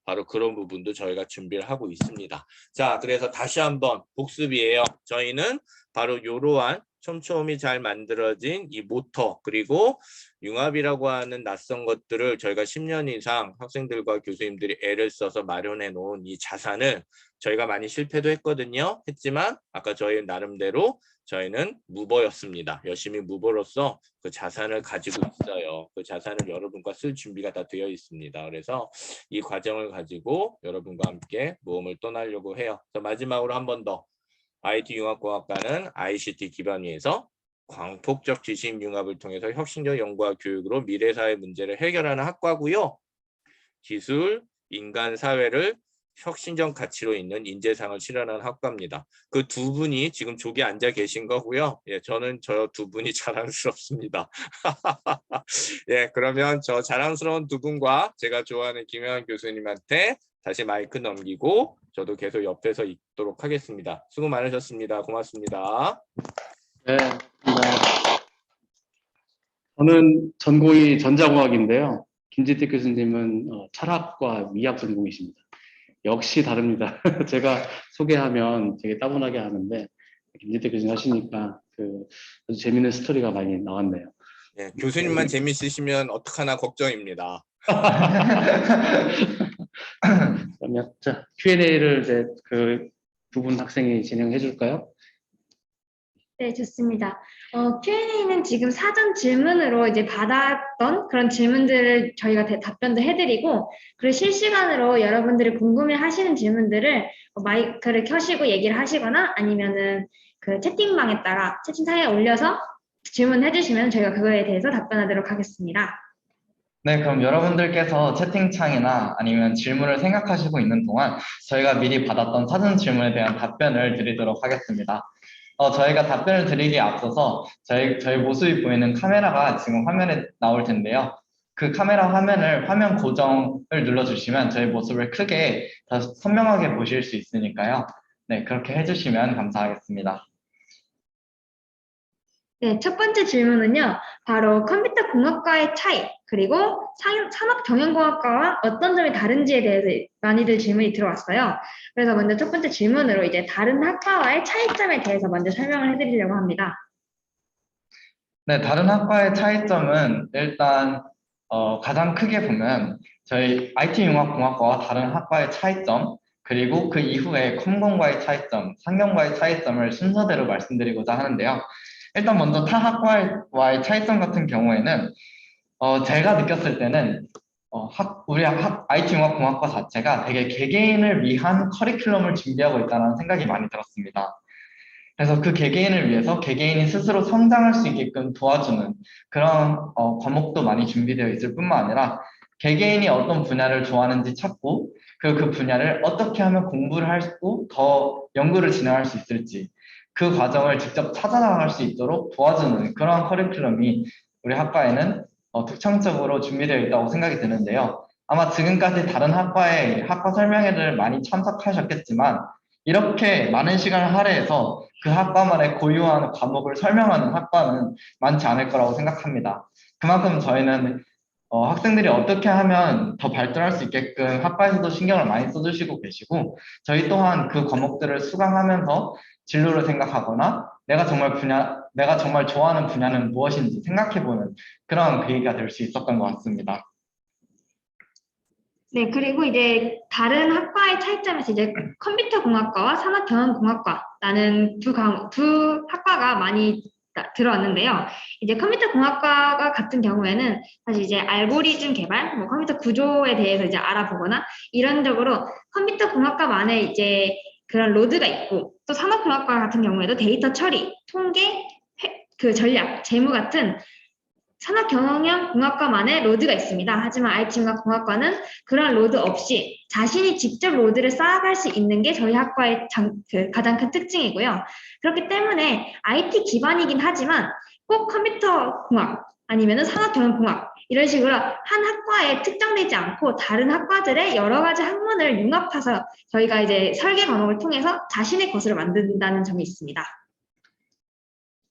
바로 그런 부분도 저희가 준비를 하고 있습니다. 자, 그래서 다시 한번 복습이에요. 저희는 바로 이러한 촘촘히 잘 만들어진 이 모터 그리고 융합이라고 하는 낯선 것들을 저희가 10년 이상 학생들과 교수님들이 애를 써서 마련해 놓은 이 자산을 저희가 많이 실패도 했거든요. 했지만 아까 저희 나름대로 저희는 무버였습니다. 열심히 무버로서 그 자산을 가지고 있어요. 그 자산을 여러분과 쓸 준비가 다 되어 있습니다. 그래서 이 과정을 가지고 여러분과 함께 모험을 떠나려고 해요. 그래서 마지막으로 한 번 더 IT융합공학과는 ICT 기반 위에서 광폭적 지식 융합을 통해서 혁신적 연구와 교육으로 미래사회 문제를 해결하는 학과고요. 기술, 인간, 사회를 혁신적 가치로 있는 인재상을 실현하는 학과입니다. 그 두 분이 지금 저기 앉아 계신 거고요. 예, 저는 저 두 분이 자랑스럽습니다. 예, 그러면 저 자랑스러운 두 분과 제가 좋아하는 김영환 교수님한테 다시 마이크 넘기고 저도 계속 옆에서 있도록 하겠습니다. 수고 많으셨습니다. 고맙습니다. 네, 저는 전공이 전자공학인데요. 김지택 교수님은 철학과 미학 전공이십니다. 역시 다릅니다. 제가 소개하면 되게 따분하게 하는데 김지택 교수님 하시니까 아주 재밌는 스토리가 많이 나왔네요. 네, 교수님만 재밌으시면 어떡하나 걱정입니다. 그러면 자, Q&A를 이제 그 두 분 학생이 진행해 줄까요? 네, 좋습니다. Q&A는 지금 사전 질문으로 이제 받았던 그런 질문들을 저희가 답변도 해드리고, 그리고 실시간으로 여러분들이 궁금해 하시는 질문들을 마이크를 켜시고 얘기를 하시거나 아니면은 그 채팅방에다가 채팅창에 올려서 질문해 주시면 저희가 그거에 대해서 답변하도록 하겠습니다. 네, 그럼 여러분들께서 채팅창이나 아니면 질문을 생각하시고 있는 동안 저희가 미리 받았던 사전 질문에 대한 답변을 드리도록 하겠습니다. 저희가 답변을 드리기에 앞서서 저희 모습이 보이는 카메라가 지금 화면에 나올 텐데요. 그 카메라 화면을 화면 고정을 눌러주시면 저희 모습을 크게 더 선명하게 보실 수 있으니까요. 네, 그렇게 해주시면 감사하겠습니다. 네, 첫 번째 질문은요. 바로 컴퓨터 공학과의 차이, 그리고 산업 경영공학과와 어떤 점이 다른지에 대해서 많이들 질문이 들어왔어요. 그래서 먼저 첫 번째 질문으로 이제 다른 학과와의 차이점에 대해서 먼저 설명을 해드리려고 합니다. 네, 다른 학과의 차이점은 일단 가장 크게 보면 저희 IT융합공학과와 다른 학과의 차이점, 그리고 그 이후에 컴공과의 차이점, 상경과의 차이점을 순서대로 말씀드리고자 하는데요. 일단 먼저 타 학과와의 차이점 같은 경우에는 제가 느꼈을 때는 우리 IT융합공학과 자체가 되게 개개인을 위한 커리큘럼을 준비하고 있다는 생각이 많이 들었습니다. 그래서 그 개개인을 위해서 개개인이 스스로 성장할 수 있게끔 도와주는 그런 과목도 많이 준비되어 있을 뿐만 아니라 개개인이 어떤 분야를 좋아하는지 찾고 그리고 그 분야를 어떻게 하면 공부를 하고 더 연구를 진행할 수 있을지 그 과정을 직접 찾아나갈 수 있도록 도와주는 그러한 커리큘럼이 우리 학과에는 독창적으로 준비되어 있다고 생각이 드는데요. 아마 지금까지 다른 학과의 학과 설명회를 많이 참석하셨겠지만 이렇게 많은 시간을 할애해서 그 학과만의 고유한 과목을 설명하는 학과는 많지 않을 거라고 생각합니다. 그만큼 저희는 학생들이 어떻게 하면 더 발전할 수 있게끔 학과에서도 신경을 많이 써주시고 계시고 저희 또한 그 과목들을 수강하면서 진로를 생각하거나 내가 정말 좋아하는 분야는 무엇인지 생각해보는 그런 계기가 될 수 있었던 것 같습니다. 네, 그리고 이제 다른 학과의 차이점에서 이제 컴퓨터공학과와 산업경영공학과라는 두 학과가 많이 들어왔는데요. 이제 컴퓨터공학과가 같은 경우에는 사실 이제 알고리즘 개발, 컴퓨터 구조에 대해서 이제 알아보거나 이런적으로 컴퓨터공학과만의 이제 그런 로드가 있고 또 산업공학과 같은 경우에도 데이터 처리, 통계, 전략, 재무 같은 산업경영공학과만의 로드가 있습니다. 하지만 IT융합공학과는 그런 로드 없이 자신이 직접 로드를 쌓아갈 수 있는 게 저희 학과의 가장 큰 특징이고요. 그렇기 때문에 IT 기반이긴 하지만 꼭 컴퓨터공학 아니면 산업경영공학 이런 식으로 한 학과에 특정되지 않고 다른 학과들의 여러 가지 학문을 융합해서 저희가 이제 설계 과목을 통해서 자신의 것으로 만든다는 점이 있습니다.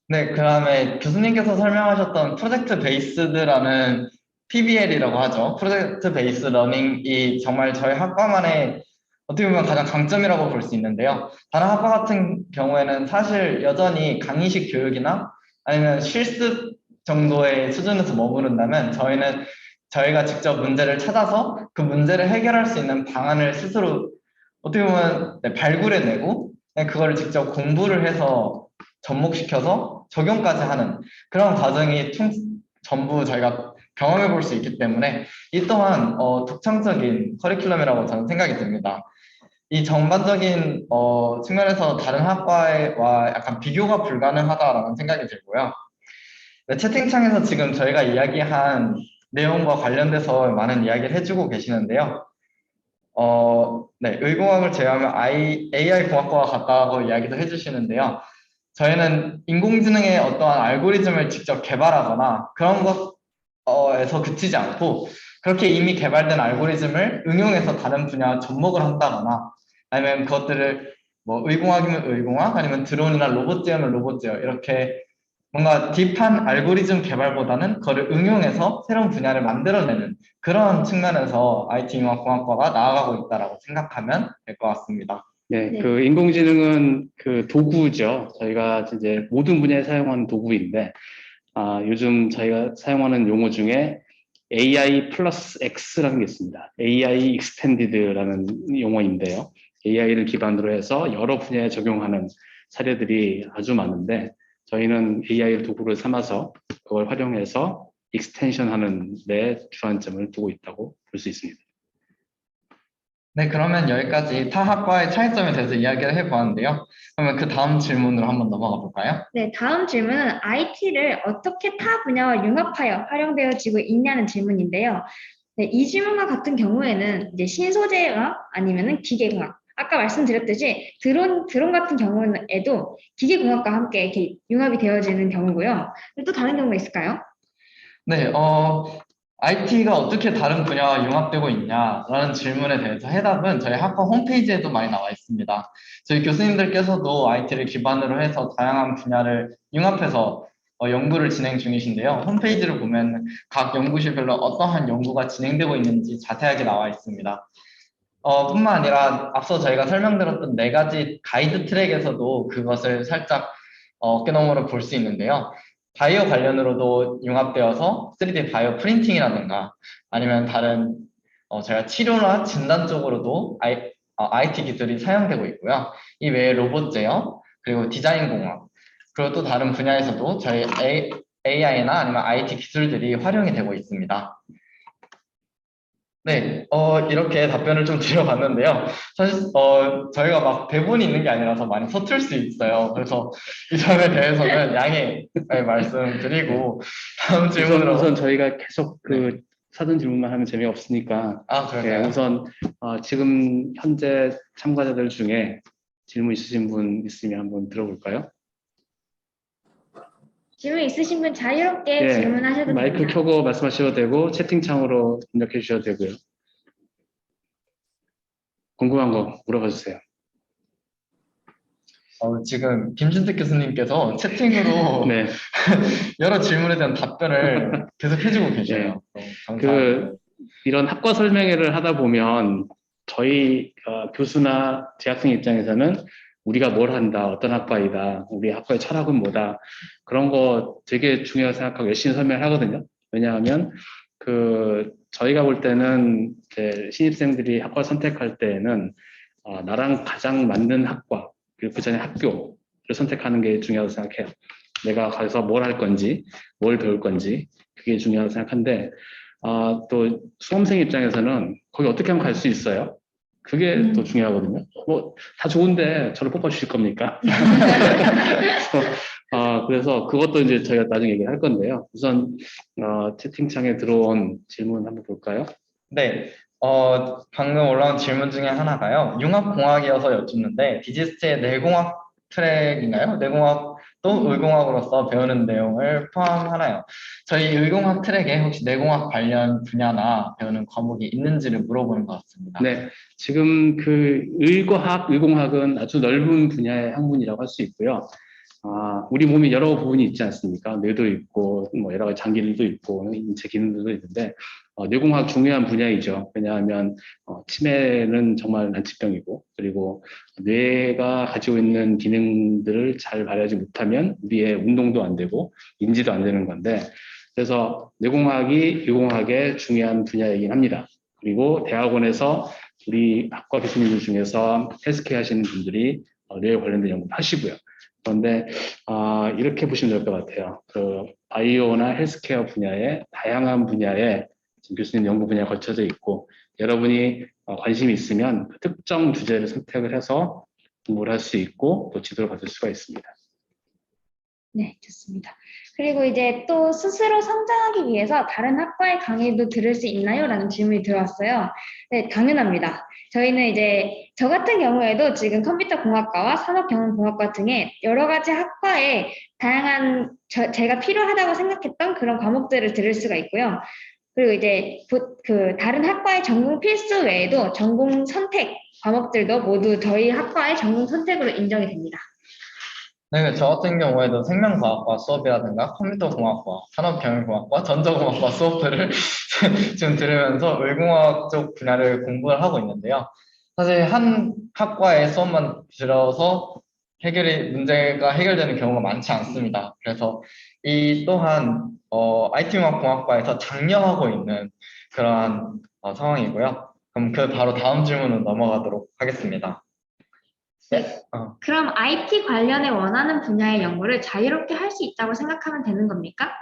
네, 그다음에 교수님께서 설명하셨던 프로젝트 베이스드라는 PBL이라고 하죠. 프로젝트 베이스 러닝이 정말 저희 학과만의 어떻게 보면 가장 강점이라고 볼 수 있는데요. 다른 학과 같은 경우에는 사실 여전히 강의식 교육이나 아니면 실습 정도의 수준에서 머무른다면 저희는 저희가 직접 문제를 찾아서 그 문제를 해결할 수 있는 방안을 스스로 어떻게 보면 발굴해내고 그거를 직접 공부를 해서 접목시켜서 적용까지 하는 그런 과정이 전부 저희가 경험해 볼 수 있기 때문에 이 또한 독창적인 커리큘럼이라고 저는 생각이 듭니다. 이 전반적인 측면에서 다른 학과와 약간 비교가 불가능하다라는 생각이 들고요. 네, 채팅창에서 지금 저희가 이야기한 내용과 관련돼서 많은 이야기를 해주고 계시는데요. 네, 의공학을 제외하면 AI 공학과와 같다고 이야기도 해주시는데요. 저희는 인공지능의 어떠한 알고리즘을 직접 개발하거나 그런 것에서 그치지 않고 그렇게 이미 개발된 알고리즘을 응용해서 다른 분야와 접목을 한다거나 아니면 그것들을 의공학이면 의공학 아니면 드론이나 로봇 제어면 로봇 제어 이렇게 뭔가 딥한 알고리즘 개발보다는 그거를 응용해서 새로운 분야를 만들어내는 그런 측면에서 IT융합공학과가 나아가고 있다고 생각하면 될 것 같습니다. 네, 그 인공지능은 그 도구죠. 저희가 이제 모든 분야에 사용하는 도구인데, 요즘 저희가 사용하는 용어 중에 AI 플러스 X라는 게 있습니다. AI Extended라는 용어인데요. AI를 기반으로 해서 여러 분야에 적용하는 사례들이 아주 많은데, 저희는 AI를 도구를 삼아서 그걸 활용해서 익스텐션하는 데 주안점을 두고 있다고 볼 수 있습니다. 네, 그러면 여기까지 타 학과의 차이점에 대해서 이야기를 해보았는데요. 그러면 그 다음 질문으로 한번 넘어가 볼까요? 네, 다음 질문은 IT를 어떻게 타 분야와 융합하여 활용되어지고 있냐는 질문인데요. 네, 이 질문과 같은 경우에는 이제 신소재학 아니면은 기계공학. 아까 말씀드렸듯이 드론 같은 경우에도 기계공학과 함께 이렇게 융합이 되어지는 경우고요. 또 다른 경우가 있을까요? 네, IT가 어떻게 다른 분야와 융합되고 있냐라는 질문에 대해서 해답은 저희 학과 홈페이지에도 많이 나와 있습니다. 저희 교수님들께서도 IT를 기반으로 해서 다양한 분야를 융합해서 연구를 진행 중이신데요. 홈페이지를 보면 각 연구실별로 어떠한 연구가 진행되고 있는지 자세하게 나와 있습니다. 뿐만 아니라 앞서 저희가 설명드렸던 4가지 가이드 트랙에서도 그것을 살짝 어깨너머로 볼 수 있는데요. 바이오 관련으로도 융합되어서 3D 바이오 프린팅이라든가 아니면 다른 저희가 치료나 진단 쪽으로도 IT 기술이 사용되고 있고요. 이 외에 로봇 제어, 그리고 디자인 공학, 그리고 또 다른 분야에서도 저희 AI나 아니면 IT 기술들이 활용이 되고 있습니다. 네, 이렇게 답변을 좀 드려봤는데요. 사실, 저희가 막 대본이 있는 게 아니라서 많이 서툴 수 있어요. 그래서 이 점에 대해서는 양해 말씀드리고, 다음 질문으로. 우선 저희가 계속 사전 질문만 하면 재미없으니까 아, 그럴까요? 우선 지금 현재 참가자들 중에 질문 있으신 분 있으면 한번 들어볼까요? 질문 있으신 분 자유롭게 예, 질문하셔도 마이크 됩니다. 켜고 말씀하셔도 되고 채팅창으로 입력해 주셔도 되고요. 궁금한 거 물어봐 주세요. 지금 김준택 교수님께서 채팅으로 네. 여러 질문에 대한 답변을 계속 해주고 계셔요. 이런 학과 설명회를 하다 보면 저희 교수나 재학생 입장에서는 우리가 뭘 한다, 어떤 학과이다, 우리 학과의 철학은 뭐다, 그런 거 되게 중요하게 생각하고 열심히 설명을 하거든요. 왜냐하면 저희가 볼 때는 이제 신입생들이 학과 선택할 때에는 나랑 가장 맞는 학과, 그리고 그 전에 학교를 선택하는 게 중요하다고 생각해요. 내가 가서 뭘 할 건지, 뭘 배울 건지, 그게 중요하다고 생각하는데, 또 수험생 입장에서는 거기 어떻게 하면 갈 수 있어요? 그게 더 중요하거든요. 뭐 다 좋은데 저를 뽑아주실 겁니까? 그래서 그것도 이제 저희가 나중에 얘기할 건데요. 우선 채팅창에 들어온 질문 한번 볼까요? 네, 방금 올라온 질문 중에 하나가요. 융합공학이어서 여쭙는데 디지스트의 내공학 트랙인가요? 내공학도 의공학으로서 배우는 내용을 포함하나요? 저희 의공학 트랙에 혹시 내공학 관련 분야나 배우는 과목이 있는지를 물어보는 것 같습니다. 네, 지금 의과학, 의공학은 아주 넓은 분야의 학문이라고 할 수 있고요. 우리 몸에 여러 부분이 있지 않습니까? 뇌도 있고, 뭐 여러 가지 장기들도 있고, 인체 기능들도 있는데, 뇌공학 중요한 분야이죠. 왜냐하면 치매는 정말 난치병이고, 그리고 뇌가 가지고 있는 기능들을 잘 발휘하지 못하면 우리의 운동도 안 되고 인지도 안 되는 건데, 그래서 뇌공학이 의공학의 중요한 분야이긴 합니다. 그리고 대학원에서 우리 학과 교수님들 중에서 헬스케어 하시는 분들이 뇌에 관련된 연구를 하시고요. 그런데 이렇게 보시면 될 것 같아요. 바이오나 헬스케어 분야의 다양한 분야에 교수님 연구 분야가 걸쳐져 있고, 여러분이 관심이 있으면 그 특정 주제를 선택을 해서 공부를 할 수 있고 또 지도를 받을 수가 있습니다. 네, 좋습니다. 그리고 이제 또 스스로 성장하기 위해서 다른 학과의 강의도 들을 수 있나요? 라는 질문이 들어왔어요. 네, 당연합니다. 저희는 이제 저 같은 경우에도 지금 컴퓨터공학과와 산업경영공학과 등의 여러 가지 학과에 다양한 제가 필요하다고 생각했던 그런 과목들을 들을 수가 있고요. 그리고 이제 다른 학과의 전공 필수 외에도 전공 선택 과목들도 모두 저희 학과의 전공 선택으로 인정이 됩니다. 네, 저 같은 경우에도 생명과학과 수업이라든가 컴퓨터공학과, 산업경영공학과, 전자공학과 수업들을 지금 들으면서 의공학 쪽 분야를 공부를 하고 있는데요. 사실 한 학과의 수업만 들어서 문제가 해결되는 경우가 많지 않습니다. 그래서 이 또한 IT융합공학과에서 장려하고 있는 그러한 상황이고요. 그럼 바로 다음 질문으로 넘어가도록 하겠습니다. 네. 그럼 IT 관련해 원하는 분야의 연구를 자유롭게 할 수 있다고 생각하면 되는 겁니까?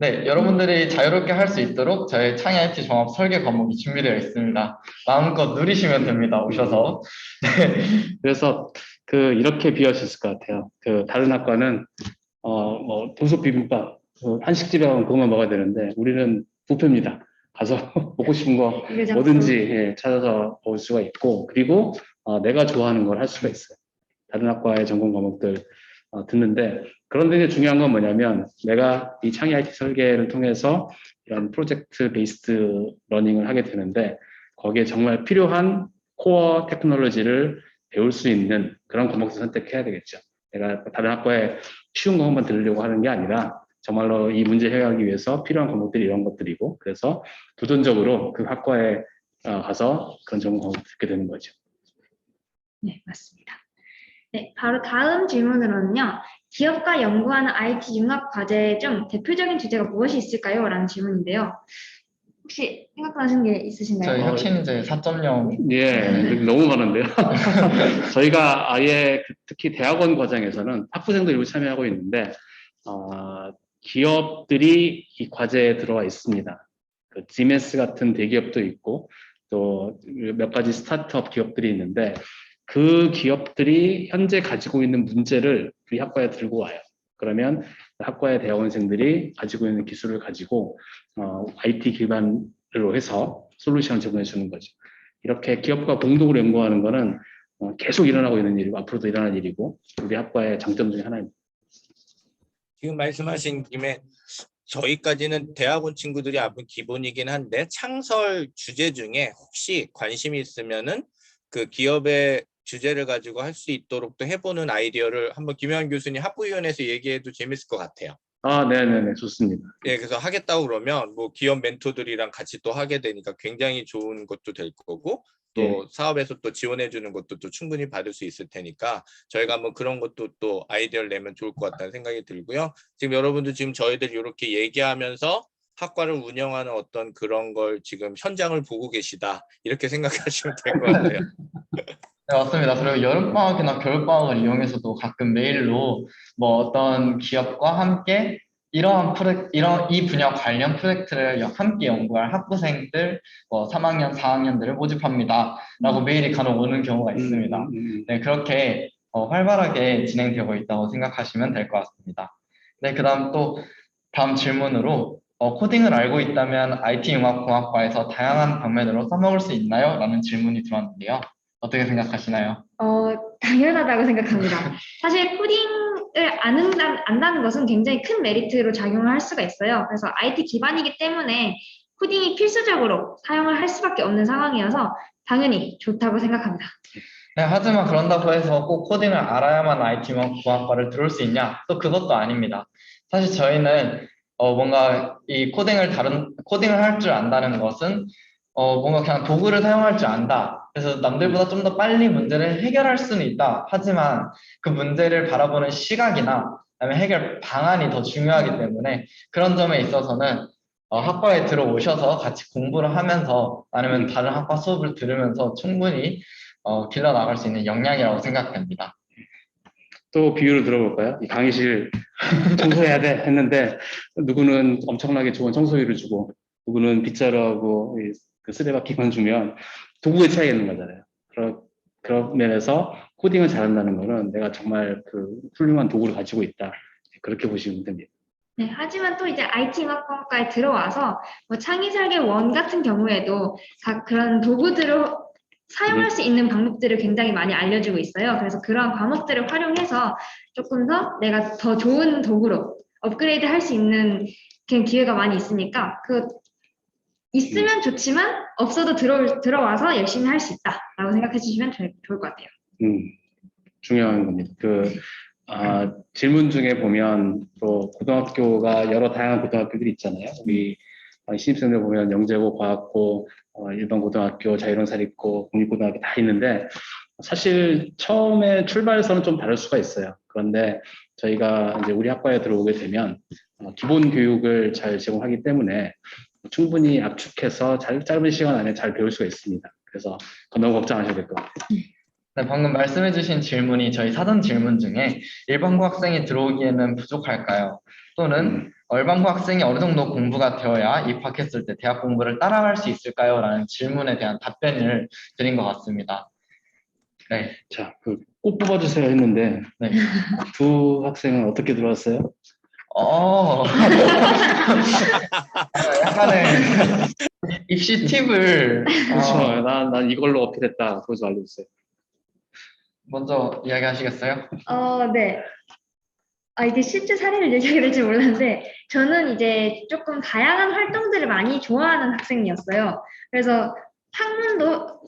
네, 여러분들이 자유롭게 할 수 있도록 저희 창의 IT 종합 설계 과목이 준비되어 있습니다. 마음껏 누리시면 됩니다. 오셔서. 네. 그래서 이렇게 비유할 수 있을 것 같아요. 다른 학과는 뭐 도속 비빔밥, 한식집에 가면 그것만 먹어야 되는데 우리는 뷔페입니다. 가서 먹고 싶은 거 뭐든지 찾아서 먹을 수가 있고, 그리고 내가 좋아하는 걸 할 수가 있어요. 다른 학과의 전공 과목들 듣는데, 그런데 이제 중요한 건 뭐냐면 내가 이 창의 IT 설계를 통해서 이런 프로젝트 베이스드 러닝을 하게 되는데 거기에 정말 필요한 코어 테크놀로지를 배울 수 있는 그런 과목을 선택해야 되겠죠. 내가 다른 학과에 쉬운 것만 들으려고 하는 게 아니라 정말로 이 문제 해결하기 위해서 필요한 과목들이 이런 것들이고, 그래서 도전적으로 그 학과에 가서 그런 전공 과목을 듣게 되는 거죠. 네, 맞습니다. 네, 바로 다음 질문으로는요. 기업과 연구하는 IT 융합 과제 중 대표적인 주제가 무엇이 있을까요? 라는 질문인데요. 혹시 생각나시는 게 있으신가요? 저희 혁신인재 4.0. 예, 너무 많은데요. 저희가 아예 특히 대학원 과정에서는 학부생도 일부 참여하고 있는데 기업들이 이 과제에 들어와 있습니다. 지멘스 같은 대기업도 있고 또 몇 가지 스타트업 기업들이 있는데 그 기업들이 현재 가지고 있는 문제를 우리 학과에 들고 와요. 그러면 학과의 대학원생들이 가지고 있는 기술을 가지고 IT 기반 해서 솔루션을 제공해 주는 거죠. 이렇게 기업과 공동으로 연구하는 거는 계속 일어나고 있는 일이고 앞으로도 일어날 일이고 우리 학과의 장점 중에 하나입니다. 지금 말씀하신 김에 저희까지는 대학원 친구들이 아무 기본이긴 한데 창설 주제 중에 혹시 관심이 있으면은 그 기업의 주제를 가지고 할 수 있도록 또 해보는 아이디어를 한번 김영환 교수님 학부위원회에서 얘기해도 재밌을 것 같아요. 네네네, 좋습니다. 예, 그래서 하겠다고 그러면 뭐 기업 멘토들이랑 같이 또 하게 되니까 굉장히 좋은 것도 될 거고 또 사업에서 또 지원해 주는 것도 또 충분히 받을 수 있을 테니까 저희가 한번 그런 것도 또 아이디어를 내면 좋을 것 같다는 생각이 들고요. 지금 여러분들 지금 저희들 이렇게 얘기하면서 학과를 운영하는 어떤 그런 걸 지금 현장을 보고 계시다 이렇게 생각하시면 될 것 같아요. 네, 맞습니다. 그리고 여름방학이나 겨울방학을 이용해서도 가끔 메일로 뭐 어떤 기업과 함께 이 분야 관련 프로젝트를 함께 연구할 학부생들, 3학년, 4학년들을 모집합니다. 라고 메일이 간혹 오는 경우가 있습니다. 네, 그렇게 활발하게 진행되고 있다고 생각하시면 될 것 같습니다. 네, 다음 질문으로 코딩을 알고 있다면 IT융합공학과에서 다양한 방면으로 써먹을 수 있나요? 라는 질문이 들어왔는데요. 어떻게 생각하시나요? 당연하다고 생각합니다. 사실 코딩을 안다는 것은 굉장히 큰 메리트로 작용을 할 수가 있어요. 그래서 IT 기반이기 때문에 코딩이 필수적으로 사용을 할 수밖에 없는 상황이어서 당연히 좋다고 생각합니다. 네, 하지만 그런다고 해서 꼭 코딩을 알아야만 IT공학과를 들어올 수 있냐? 또 그것도 아닙니다. 사실 저희는 뭔가 이 코딩을 할 줄 안다는 것은 뭔가 그냥 도구를 사용할 줄 안다. 그래서 남들보다 좀 더 빨리 문제를 해결할 수는 있다. 하지만 그 문제를 바라보는 시각이나 아니면 해결 방안이 더 중요하기 때문에 그런 점에 있어서는 학과에 들어오셔서 같이 공부를 하면서 아니면 다른 학과 수업을 들으면서 충분히 길러 나갈 수 있는 역량이라고 생각됩니다. 또 비유를 들어볼까요? 이 강의실 청소해야 돼 했는데 누구는 엄청나게 좋은 청소기를 주고 누구는 빗자루하고 그 쓰레받기만 주면 도구의 차이가 있는 거잖아요. 그런 면에서 코딩을 잘한다는 거는 내가 정말 그 훌륭한 도구를 가지고 있다. 그렇게 보시면 됩니다. 네, 하지만 또 이제 IT융합공학과에 들어와서 뭐 창의설계 1 같은 경우에도 그런 도구들을 사용할 수 있는 방법들을 굉장히 많이 알려주고 있어요. 그래서 그런 과목들을 활용해서 조금 더 내가 더 좋은 도구로 업그레이드 할 수 있는 기회가 많이 있으니까 있으면 좋지만 없어도 들어와서 열심히 할 수 있다라고 생각해 주시면 좋을 것 같아요. 중요한 겁니다. 질문 중에 보면 또 고등학교가 여러 다양한 고등학교들이 있잖아요. 우리 신입생들 보면 영재고, 과학고, 일반 고등학교, 자유론사립고, 공립고등학교 다 있는데 사실 처음에 출발에서는 좀 다를 수가 있어요. 그런데 저희가 이제 우리 학과에 들어오게 되면 기본 교육을 잘 제공하기 때문에 충분히 압축해서 짧은 시간 안에 잘 배울 수가 있습니다. 그래서 너무 걱정하셔야 될 것 같아요. 네, 방금 말씀해주신 질문이 저희 사전 질문 중에 일반고 학생이 들어오기에는 부족할까요? 또는 일반고 학생이 어느 정도 공부가 되어야 입학했을 때 대학 공부를 따라갈 수 있을까요? 라는 질문에 대한 답변을 드린 것 같습니다. 네. 자, 꼭 뽑아주세요 했는데 네. 두 학생은 어떻게 들어왔어요? 약간의 입시 팁을 그렇죠. 난 이걸로 어필했다. 그거 좀 알려주세요. 먼저 이야기하시겠어요? 네. 이게 실제 사례를 얘기하게 될지 몰랐는데 저는 이제 조금 다양한 활동들을 많이 좋아하는 학생이었어요. 그래서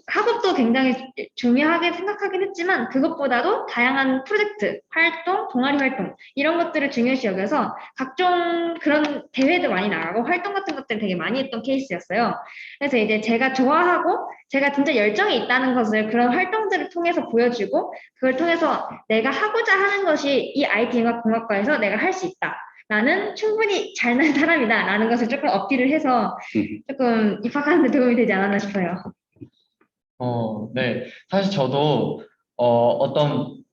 학업도 굉장히 중요하게 생각하긴 했지만 그것보다도 다양한 프로젝트, 활동, 동아리 활동 이런 것들을 중요시 여겨서 각종 그런 대회도 많이 나가고 활동 같은 것들을 되게 많이 했던 케이스였어요. 그래서 이제 제가 좋아하고 제가 진짜 열정이 있다는 것을 그런 활동들을 통해서 보여주고 그걸 통해서 내가 하고자 하는 것이 이 IT융합공학과에서 내가 할 수 있다. 나는 충분히 잘난 사람이다 라는 것을 조금 어필을 해서 조금 입학하는 데 도움이 되지 않았나 싶어요. 네. 사실 저도 어떤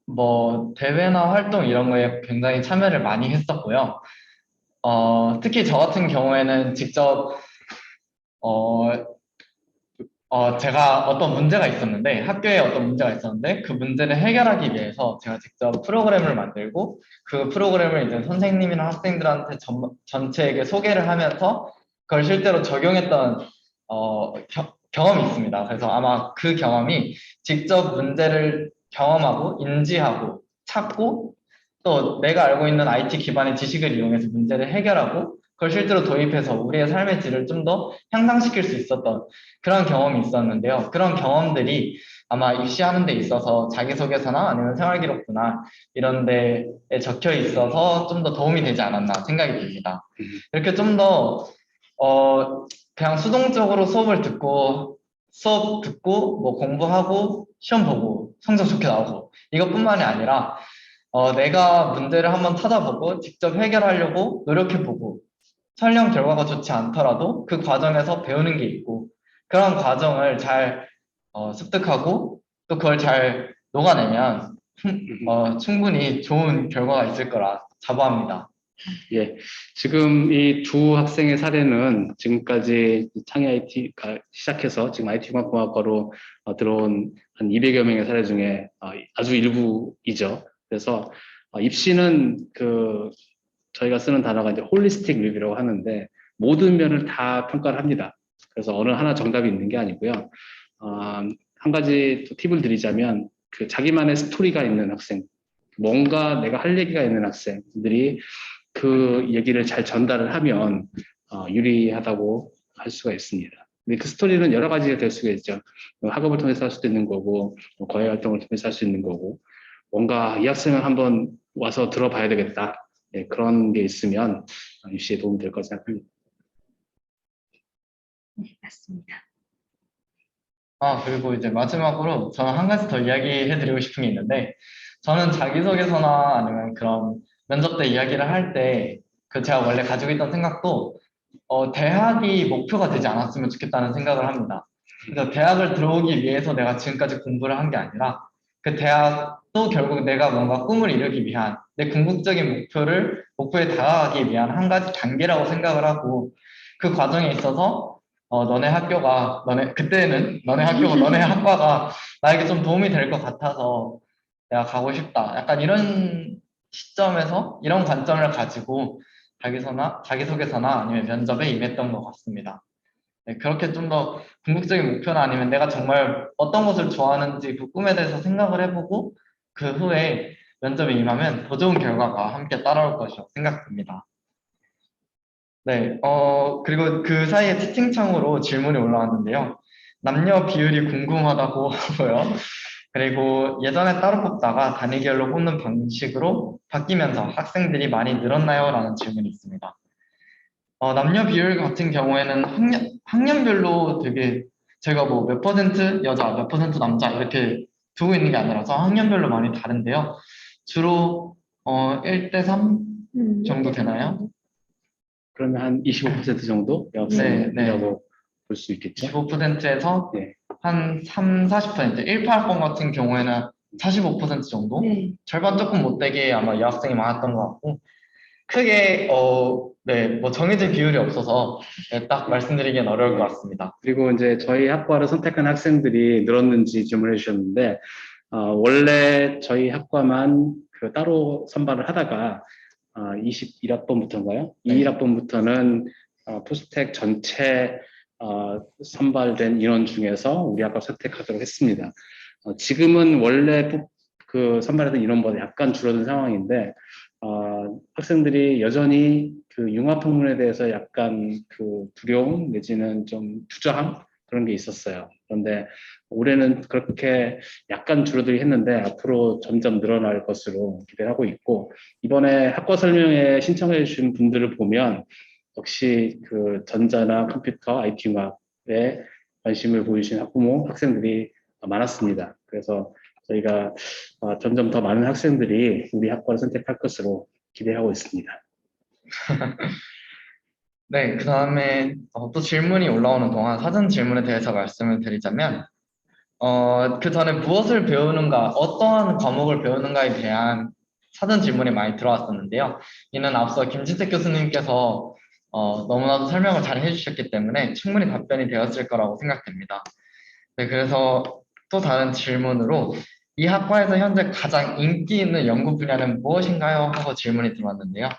대회나 활동 이런 거에 굉장히 참여를 많이 했었고요. 특히 저 같은 경우에는 직접 제가 어떤 문제가 있었는데 학교에 어떤 문제가 있었는데 그 문제를 해결하기 위해서 제가 직접 프로그램을 만들고 그 프로그램을 이제 선생님이나 학생들한테 전체에게 소개를 하면서 그걸 실제로 적용했던 경험이 있습니다. 그래서 아마 그 경험이 직접 문제를 경험하고 인지하고 찾고 또 내가 알고 있는 IT 기반의 지식을 이용해서 문제를 해결하고 그걸 실제로 도입해서 우리의 삶의 질을 좀 더 향상시킬 수 있었던 그런 경험이 있었는데요. 그런 경험들이 아마 입시하는 데 있어서 자기소개서나 아니면 생활기록부나 이런 데에 적혀 있어서 좀 더 도움이 되지 않았나 생각이 듭니다. 이렇게 좀 더 그냥 수동적으로 수업 듣고 뭐 공부하고 시험 보고 성적 좋게 나오고 이것뿐만이 아니라 내가 문제를 한번 찾아보고 직접 해결하려고 노력해보고 설령 결과가 좋지 않더라도 그 과정에서 배우는 게 있고 그런 과정을 잘 습득하고 또 그걸 잘 녹아내면 충분히 좋은 결과가 있을 거라 자부합니다. 예, 지금 이 두 학생의 사례는 지금까지 창의 IT가 시작해서 지금 IT공학과로 들어온 한 200여 명의 사례 중에 아주 일부이죠. 그래서 입시는 저희가 쓰는 단어가 이제 홀리스틱 리뷰라고 하는데 모든 면을 다 평가를 합니다. 그래서 어느 하나 정답이 있는 게 아니고요. 한 가지 또 팁을 드리자면 자기만의 스토리가 있는 학생, 뭔가 내가 할 얘기가 있는 학생들이 그 얘기를 잘 전달을 하면 유리하다고 할 수가 있습니다. 근데 그 스토리는 여러 가지가 될 수가 있죠. 학업을 통해서 할 수도 있는 거고, 과외 활동을 통해서 할 수 있는 거고, 뭔가 이 학생은 한번 와서 들어봐야 되겠다. 네, 그런 게 있으면 입시에 도움이 될 거라 생각합니다. 네, 맞습니다. 그리고 이제 마지막으로 저는 한 가지 더 이야기해드리고 싶은 게 있는데, 저는 자기소개서나 아니면 그런 면접 때 이야기를 할 때, 제가 원래 가지고 있던 생각도, 대학이 목표가 되지 않았으면 좋겠다는 생각을 합니다. 그래서 대학을 들어오기 위해서 내가 지금까지 공부를 한 게 아니라, 그 대학도 결국 내가 뭔가 꿈을 이루기 위한, 내 궁극적인 목표에 다가가기 위한 한 가지 단계라고 생각을 하고, 그 과정에 있어서 너네 학과가 나에게 좀 도움이 될 것 같아서 내가 가고 싶다. 약간 이런 시점에서 이런 관점을 가지고 자기소개서나 아니면 면접에 임했던 것 같습니다. 네, 그렇게 좀 더 궁극적인 목표나 아니면 내가 정말 어떤 것을 좋아하는지 그 꿈에 대해서 생각을 해보고 그 후에 면접에 임하면 더 좋은 결과가 함께 따라올 것이라고 생각됩니다. 네, 그리고 그 사이에 채팅창으로 질문이 올라왔는데요. 남녀 비율이 궁금하다고 하고요. 그리고 예전에 따로 뽑다가 단위결로 뽑는 방식으로 바뀌면서 학생들이 많이 늘었나요? 라는 질문이 있습니다. 남녀 비율 같은 경우에는 학년별로 되게 제가 뭐 몇 퍼센트 여자, 몇 퍼센트 남자 이렇게 두고 있는 게 아니라서 학년별로 많이 다른데요. 주로 1대3 정도 되나요? 그러면 한 25% 정도 여학생이라고 볼 수 있겠죠. 25%에서 네. 한 40%, 18학번 같은 경우에는 45% 정도? 네. 절반 조금 못되게 아마 여학생이 많았던 것 같고, 크게 뭐 정해진 비율이 없어서 딱 말씀드리기는 어려울 것 같습니다. 그리고 이제 저희 학과를 선택한 학생들이 늘었는지 질문해 주셨는데, 원래 저희 학과만 따로 선발을 하다가 21학번부터인가요? 네. 21학번부터는 포스텍 전체 선발된 인원 중에서 우리 학과 선택하도록 했습니다. 지금은 원래 선발했던 인원보다 약간 줄어든 상황인데, 학생들이 여전히 그 융합학문에 대해서 약간 두려움 내지는 좀 주저함 그런 게 있었어요. 그런데 올해는 그렇게 약간 줄어들긴 했는데 앞으로 점점 늘어날 것으로 기대하고 있고, 이번에 학과 설명회 신청해 주신 분들을 보면 역시 전자나 컴퓨터, IT 융합에 관심을 보이신 학부모, 학생들이 많았습니다. 그래서 저희가 점점 더 많은 학생들이 우리 학과를 선택할 것으로 기대하고 있습니다. 네, 그 다음에 또 질문이 올라오는 동안 사전 질문에 대해서 말씀을 드리자면, 그 전에 무엇을 배우는가, 어떠한 과목을 배우는가에 대한 사전 질문이 많이 들어왔었는데요. 이는 앞서 김진택 교수님께서 너무나도 설명을 잘 해주셨기 때문에 충분히 답변이 되었을 거라고 생각됩니다. 네, 그래서 또 다른 질문으로 이 학과에서 현재 가장 인기 있는 연구 분야는 무엇인가요? 하고 질문이 들어왔는데요.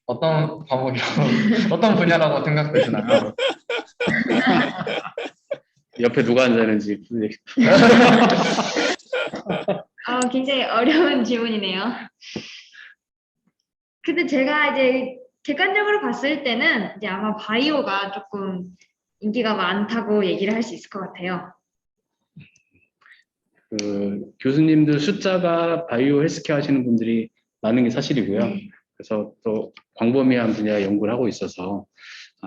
어떤 과목이라고, 어떤 분야라고 생각되시나요? 옆에 누가 앉았는지. 굉장히 어려운 질문이네요. 근데 제가 이제 객관적으로 봤을 때는 이제 아마 바이오가 조금 인기가 많다고 얘기를 할 수 있을 것 같아요. 그 교수님들 숫자가 바이오 헬스케어 하시는 분들이 많은 게 사실이고요. 네. 그래서 또 광범위한 분야 연구를 하고 있어서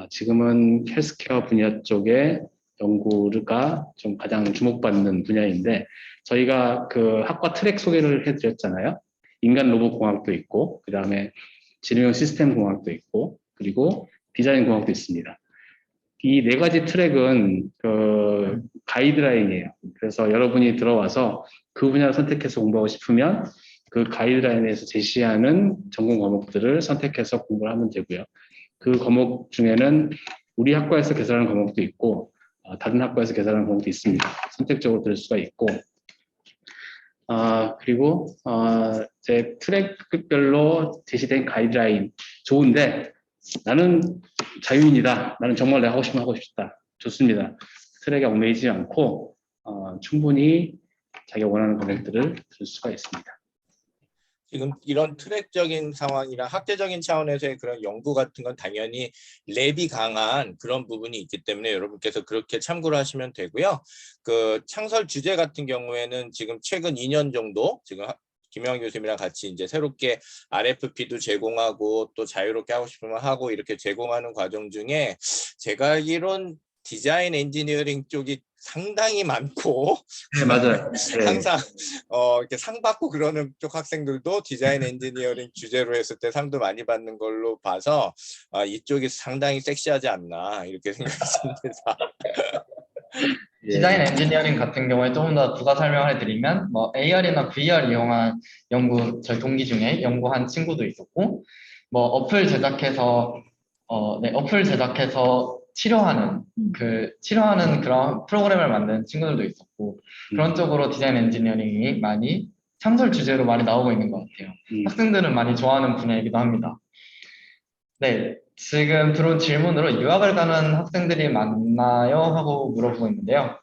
지금은 헬스케어 분야 쪽에 연구가 좀 가장 주목받는 분야인데 저희가 그 학과 트랙 소개를 해드렸잖아요. 인간 로봇 공학도 있고 그 다음에 지능형 시스템 공학도 있고 그리고 디자인 공학도 있습니다. 이 네 가지 트랙은 그 가이드라인이에요. 그래서 여러분이 들어와서 그 분야를 선택해서 공부하고 싶으면 그 가이드라인에서 제시하는 전공 과목들을 선택해서 공부를 하면 되고요. 그 과목 중에는 우리 학과에서 개설하는 과목도 있고 다른 학과에서 개설하는 과목도 있습니다. 선택적으로 들을 수가 있고 그리고 제 트랙별로 제시된 가이드라인 좋은데 나는 자유인이다. 나는 정말 내가 하고 싶으면 하고 싶다. 좋습니다. 트랙에 얽매이지 않고 충분히 자기가 원하는 검색들을 들을 수가 있습니다. 지금 이런 트랙적인 상황이랑 학제적인 차원에서의 그런 연구 같은 건 당연히 랩이 강한 그런 부분이 있기 때문에 여러분께서 그렇게 참고를 하시면 되고요. 그 창설 주제 같은 경우에는 지금 최근 2년 정도 지금 김영환 교수님이랑 같이 이제 새롭게 RFP도 제공하고 또 자유롭게 하고 싶으면 하고 이렇게 제공하는 과정 중에 제가 알기론 디자인 엔지니어링 쪽이 상당히 많고 네, 맞아요. 네. 항상 이렇게 상 받고 그러는 쪽 학생들도 디자인 엔지니어링 주제로 했을 때 상도 많이 받는 걸로 봐서 이쪽이 상당히 섹시하지 않나 이렇게 생각했습니다. 디자인 엔지니어링 같은 경우에 조금 더 부가 설명을 해드리면 뭐 AR이나 VR 이용한 연구 저희 동기 중에 연구한 친구도 있었고 뭐 어플 제작해서 치료하는 그런 프로그램을 만든 친구들도 있었고 그런 쪽으로 디자인 엔지니어링이 많이 창설 주제로 많이 나오고 있는 것 같아요. 학생들은 많이 좋아하는 분야이기도 합니다. 네, 지금 들어온 질문으로 유학을 가는 학생들이 많나요? 하고 물어보고 있는데요.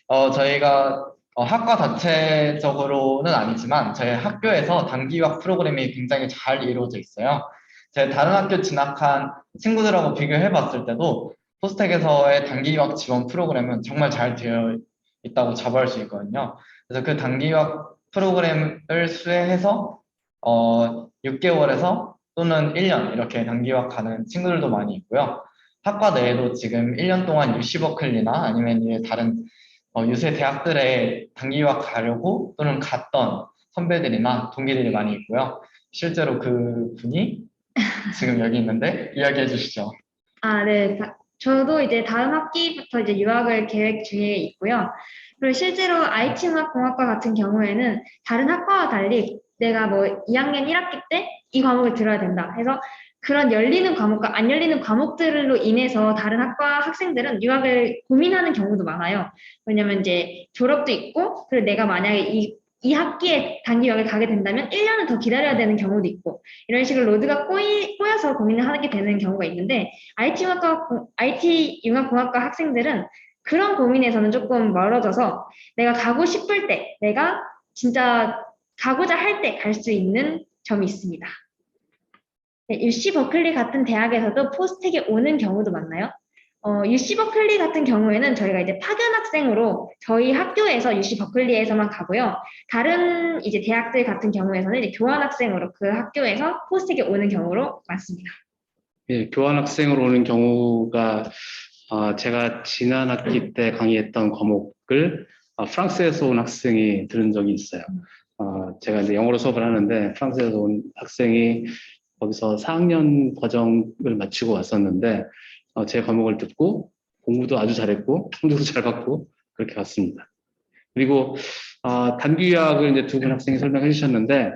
저희가 학과 자체적으로는 아니지만 저희 학교에서 단기 유학 프로그램이 굉장히 잘 이루어져 있어요. 제 다른 학교 진학한 친구들하고 비교해 봤을 때도 포스텍에서의 단기 유학 지원 프로그램은 정말 잘 되어 있다고 자부할 수 있거든요. 그래서 그 단기 유학 프로그램을 수혜해서 6개월에서 또는 1년 이렇게 단기 유학 가는 친구들도 많이 있고요. 학과 내에도 지금 1년 동안 UC 버클리나 아니면 다른 유세 대학들에 단기 유학 가려고 또는 갔던 선배들이나 동기들이 많이 있고요. 실제로 그 분이 지금 여기 있는데 이야기해 주시죠. 네. 저도 이제 다음 학기부터 이제 유학을 계획 중에 있고요. 그리고 실제로 IT융합공학과 같은 경우에는 다른 학과와 달리 내가 뭐 2학년 1학기 때 이 과목을 들어야 된다 해서 그런 열리는 과목과 안 열리는 과목들로 인해서 다른 학과 학생들은 유학을 고민하는 경우도 많아요. 왜냐면 이제 졸업도 있고 그리고 내가 만약에 이 학기에 단기 유학을 가게 된다면 1년은 더 기다려야 되는 경우도 있고 이런 식으로 로드가 꼬여서 고민을 하게 되는 경우가 있는데 IT융합공학과 학생들은 그런 고민에서는 조금 멀어져서 내가 가고 싶을 때 내가 진짜 가고자 할 때 갈 수 있는 점이 있습니다. 네, UC 버클리 같은 대학에서도 포스텍에 오는 경우도 많나요? UC 버클리 같은 경우에는 저희가 이제 파견 학생으로 저희 학교에서 UC 버클리에서만 가고요. 다른 이제 대학들 같은 경우에서는 이제 교환 학생으로 그 학교에서 포스텍에 오는 경우로 많습니다. 예, 교환 학생으로 오는 경우가 제가 지난 학기 때 강의했던 과목을 프랑스에서 온 학생이 들은 적이 있어요. 제가 이제 영어로 수업을 하는데 프랑스에서 온 학생이 거기서 4학년 과정을 마치고 왔었는데 제 과목을 듣고 공부도 아주 잘했고 성적도 잘 받고 그렇게 갔습니다. 그리고 단기 유학을 이제 두 분 학생이 설명해 주셨는데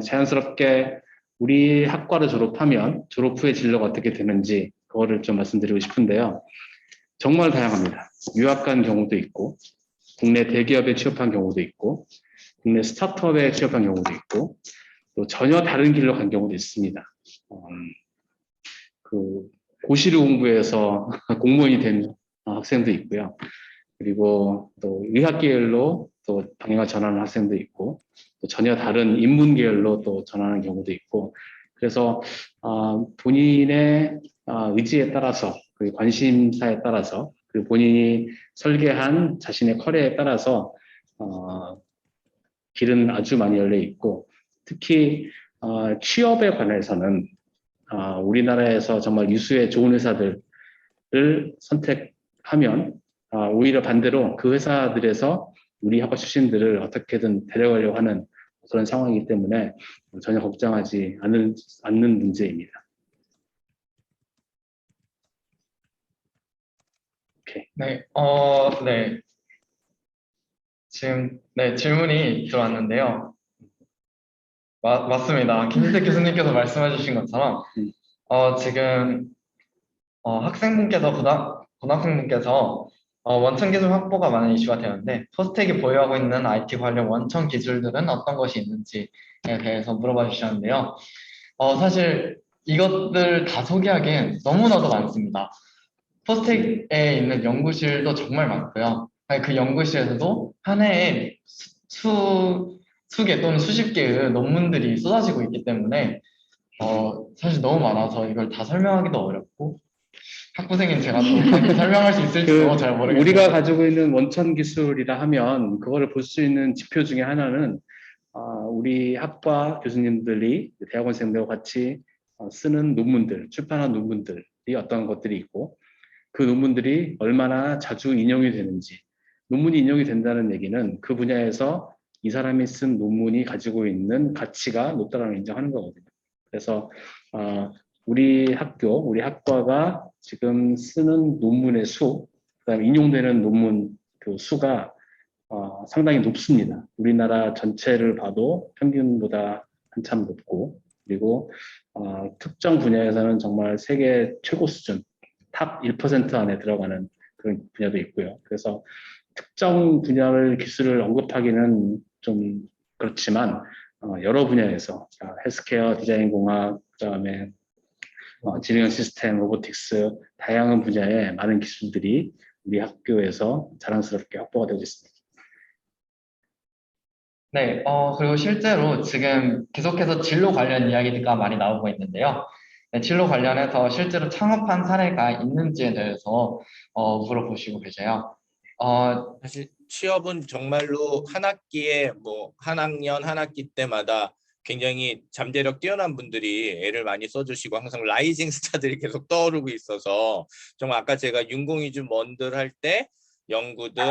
자연스럽게 우리 학과를 졸업하면 졸업 후의 진로가 어떻게 되는지 그거를 좀 말씀드리고 싶은데요. 정말 다양합니다. 유학 간 경우도 있고 국내 대기업에 취업한 경우도 있고 국내 스타트업에 취업한 경우도 있고 또 전혀 다른 길로 간 경우도 있습니다. 고시를 공부해서 공무원이 된 학생도 있고요. 그리고 또 의학 계열로 또 방향을 전하는 학생도 있고, 또 전혀 다른 인문 계열로 또 전하는 경우도 있고, 그래서 본인의 의지에 따라서, 그리고 관심사에 따라서, 그리고 본인이 설계한 자신의 커리어에 따라서 길은 아주 많이 열려 있고, 특히 취업에 관해서는 우리나라에서 정말 유수의 좋은 회사들을 선택하면 오히려 반대로 그 회사들에서 우리 학과 출신들을 어떻게든 데려가려고 하는 그런 상황이기 때문에 전혀 걱정하지 않는 문제입니다. 오케이. 네, 네. 지금 질문이 들어왔는데요. 맞습니다. 김진택 교수님께서 말씀해 주신 것처럼 지금 학생분께서 고등학생분께서 원천 기술 확보가 많은 이슈가 되는데 포스텍이 보유하고 있는 IT 관련 원천 기술들은 어떤 것이 있는지에 대해서 물어봐 주셨는데요. 사실 이것들 다 소개하기엔 너무나도 많습니다. 포스텍에 있는 연구실도 정말 많고요. 그 연구실에서도 한 해에 수개 또는 수십 개의 논문들이 쏟아지고 있기 때문에 사실 너무 많아서 이걸 다 설명하기도 어렵고 학부생인 제가 또 그렇게 설명할 수 있을지도 잘 모르겠어요. 우리가 가지고 있는 원천 기술이라 하면 그거를 볼 수 있는 지표 중에 하나는 우리 학과 교수님들이 대학원생들과 같이 쓰는 논문들, 출판한 논문들이 어떤 것들이 있고, 그 논문들이 얼마나 자주 인용이 되는지. 논문이 인용이 된다는 얘기는 그 분야에서 이 사람이 쓴 논문이 가지고 있는 가치가 높다는 걸 인정하는 거거든요. 그래서 우리 학과가 지금 쓰는 논문의 수, 그다음에 인용되는 논문 그 수가 상당히 높습니다. 우리나라 전체를 봐도 평균보다 한참 높고, 그리고 특정 분야에서는 정말 세계 최고 수준, 탑 1% 안에 들어가는 그런 분야도 있고요. 그래서 특정 분야를 기술을 언급하기는 좀 그렇지만 여러 분야에서 헬스케어, 디자인 공학, 그다음에 지능 시스템, 로보틱스, 다양한 분야의 많은 기술들이 우리 학교에서 자랑스럽게 확보가 되고 있습니다. 네, 그리고 실제로 지금 계속해서 진로 관련 이야기가 많이 나오고 있는데요. 네, 진로 관련해서 실제로 창업한 사례가 있는지에 대해서 물어보시고 계세요. 사실 취업은 정말로 한 학기에 한 학년 한 학기 때마다 굉장히 잠재력 뛰어난 분들이 애를 많이 써주시고 항상 라이징 스타들이 계속 떠오르고 있어서 정말 아까 제가 윤공이주 먼들 할 때 연구든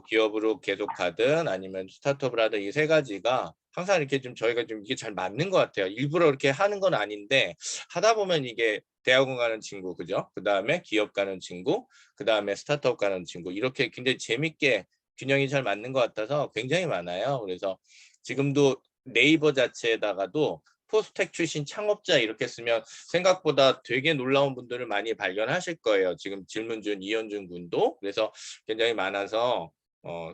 기업으로 계속 가든 아니면 스타트업을 하든 이 세 가지가 항상 이렇게 좀 저희가 좀 이게 잘 맞는 것 같아요. 일부러 이렇게 하는 건 아닌데 하다 보면 이게 대학원 가는 친구, 그죠? 그 다음에 기업 가는 친구, 그 다음에 스타트업 가는 친구, 이렇게 굉장히 재밌게 균형이 잘 맞는 것 같아서 굉장히 많아요. 그래서 지금도 네이버 자체에다가도 포스텍 출신 창업자 이렇게 쓰면 생각보다 되게 놀라운 분들을 많이 발견하실 거예요. 지금 질문 준 이현준 군도. 그래서 굉장히 많아서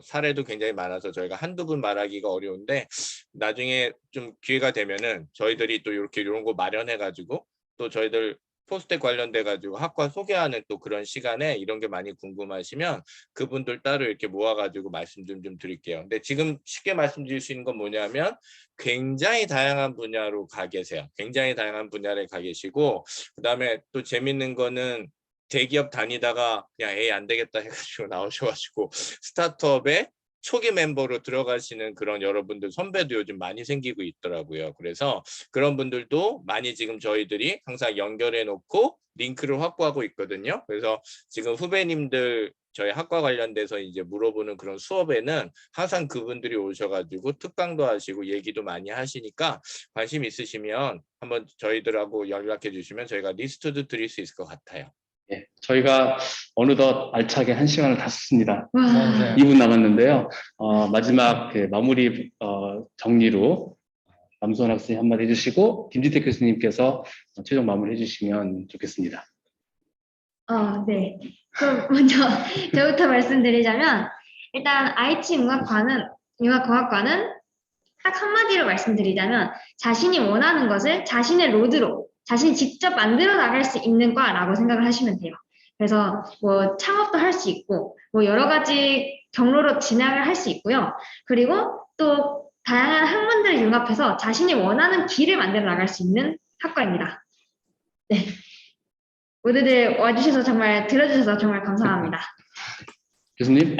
사례도 굉장히 많아서 저희가 한두 분 말하기가 어려운데 나중에 좀 기회가 되면은 저희들이 또 이런 거 마련해 가지고 또 저희들 포스텍 관련돼 가지고 학과 소개하는 또 그런 시간에 이런 게 많이 궁금하시면 그분들 따로 이렇게 모아 가지고 말씀 좀 드릴게요. 근데 지금 쉽게 말씀드릴 수 있는 건 뭐냐면 굉장히 다양한 분야로 가 계세요. 굉장히 다양한 분야를 가 계시고, 그다음에 또 재밌는 거는 대기업 다니다가 그냥 에이 안 되겠다 해가지고 나오셔가지고 스타트업에 초기 멤버로 들어가시는 그런 여러분들 선배도 요즘 많이 생기고 있더라고요. 그래서 그런 분들도 많이 지금 저희들이 항상 연결해 놓고 링크를 확보하고 있거든요. 그래서 지금 후배님들 저희 학과 관련돼서 이제 물어보는 그런 수업에는 항상 그분들이 오셔가지고 특강도 하시고 얘기도 많이 하시니까 관심 있으시면 한번 저희들하고 연락해 주시면 저희가 리스트도 드릴 수 있을 것 같아요. 네, 저희가 어느덧 알차게 1시간을 다 썼습니다. 네. 2분 남았는데요. 마지막 마무리 정리로 남수원 학생이 한마디 해주시고 김진택 교수님께서 최종 마무리 해주시면 좋겠습니다. 네. 그럼 먼저 저부터 말씀드리자면 일단 IT 융합공학과는 딱 한마디로 말씀드리자면 자신이 원하는 것을 자신의 로드로 자신이 직접 만들어 나갈 수 있는 과라고 생각을 하시면 돼요. 그래서 뭐 창업도 할 수 있고 뭐 여러 가지 경로로 진학을 할 수 있고요. 그리고 또 다양한 학문들을 융합해서 자신이 원하는 길을 만들어 나갈 수 있는 학과입니다. 네. 모두들 와주셔서 정말 들어주셔서 정말 감사합니다. 교수님?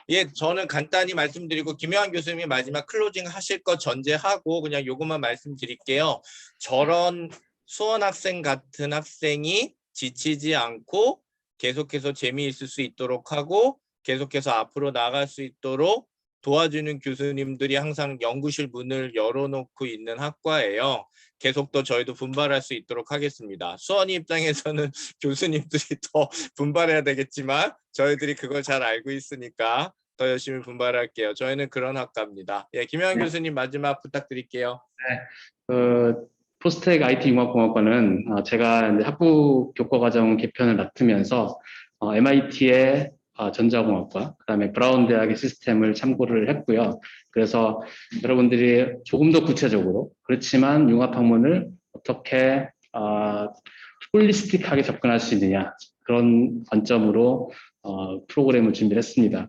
예, 저는 간단히 말씀드리고 김효한 교수님이 마지막 클로징 하실 거 전제하고 그냥 요것만 말씀드릴게요. 저런 수원 학생 같은 학생이 지치지 않고 계속해서 재미있을 수 있도록 하고 계속해서 앞으로 나갈 수 있도록 도와주는 교수님들이 항상 연구실 문을 열어놓고 있는 학과예요. 계속 더 저희도 분발할 수 있도록 하겠습니다. 수원이 입장에서는 교수님들이 더 분발해야 되겠지만 저희들이 그걸 잘 알고 있으니까 더 열심히 분발할게요. 저희는 그런 학과입니다. 예, 김효한 교수님 마지막 부탁드릴게요. 포스텍 IT 융합공학과는 제가 이제 학부 교과과정 개편을 맡으면서 MIT의 전자공학과, 그다음에 브라운 대학의 시스템을 참고를 했고요. 그래서 여러분들이 조금 더 구체적으로 그렇지만 융합학문을 어떻게 홀리스틱하게 접근할 수 있느냐 그런 관점으로 프로그램을 준비를 했습니다.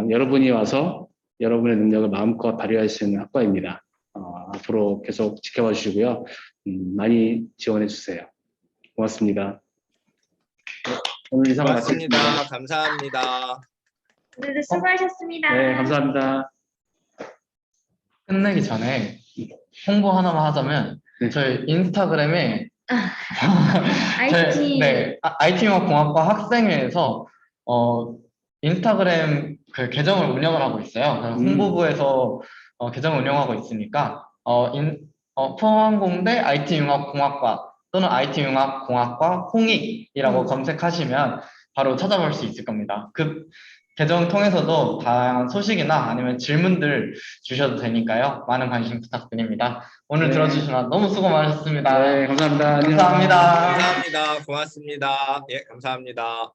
여러분이 와서 여러분의 능력을 마음껏 발휘할 수 있는 학과입니다. 앞으로 계속 지켜봐 주시고요. 많이 지원해 주세요. 고맙습니다. 오늘 이상 고맙습니다. 마치겠습니다. 감사합니다. 모두들 수고하셨습니다. 네, 감사합니다. 끝내기 전에 홍보 하나만 하자면 저희 인스타그램에 IT융합공학과 학생회에서 인스타그램 그 계정을 운영을 하고 있어요. 그래서 홍보부에서 계정을 운영하고 있으니까 포항공대 IT융합공학과 또는 IT융합공학과 홍익이라고 검색하시면 바로 찾아볼 수 있을 겁니다. 그 계정 통해서도 다양한 소식이나 아니면 질문들 주셔도 되니까요. 많은 관심 부탁드립니다. 오늘 들어주시면 너무 수고 많으셨습니다. 네, 감사합니다. 안녕. 감사합니다. 감사합니다. 고맙습니다. 예, 감사합니다.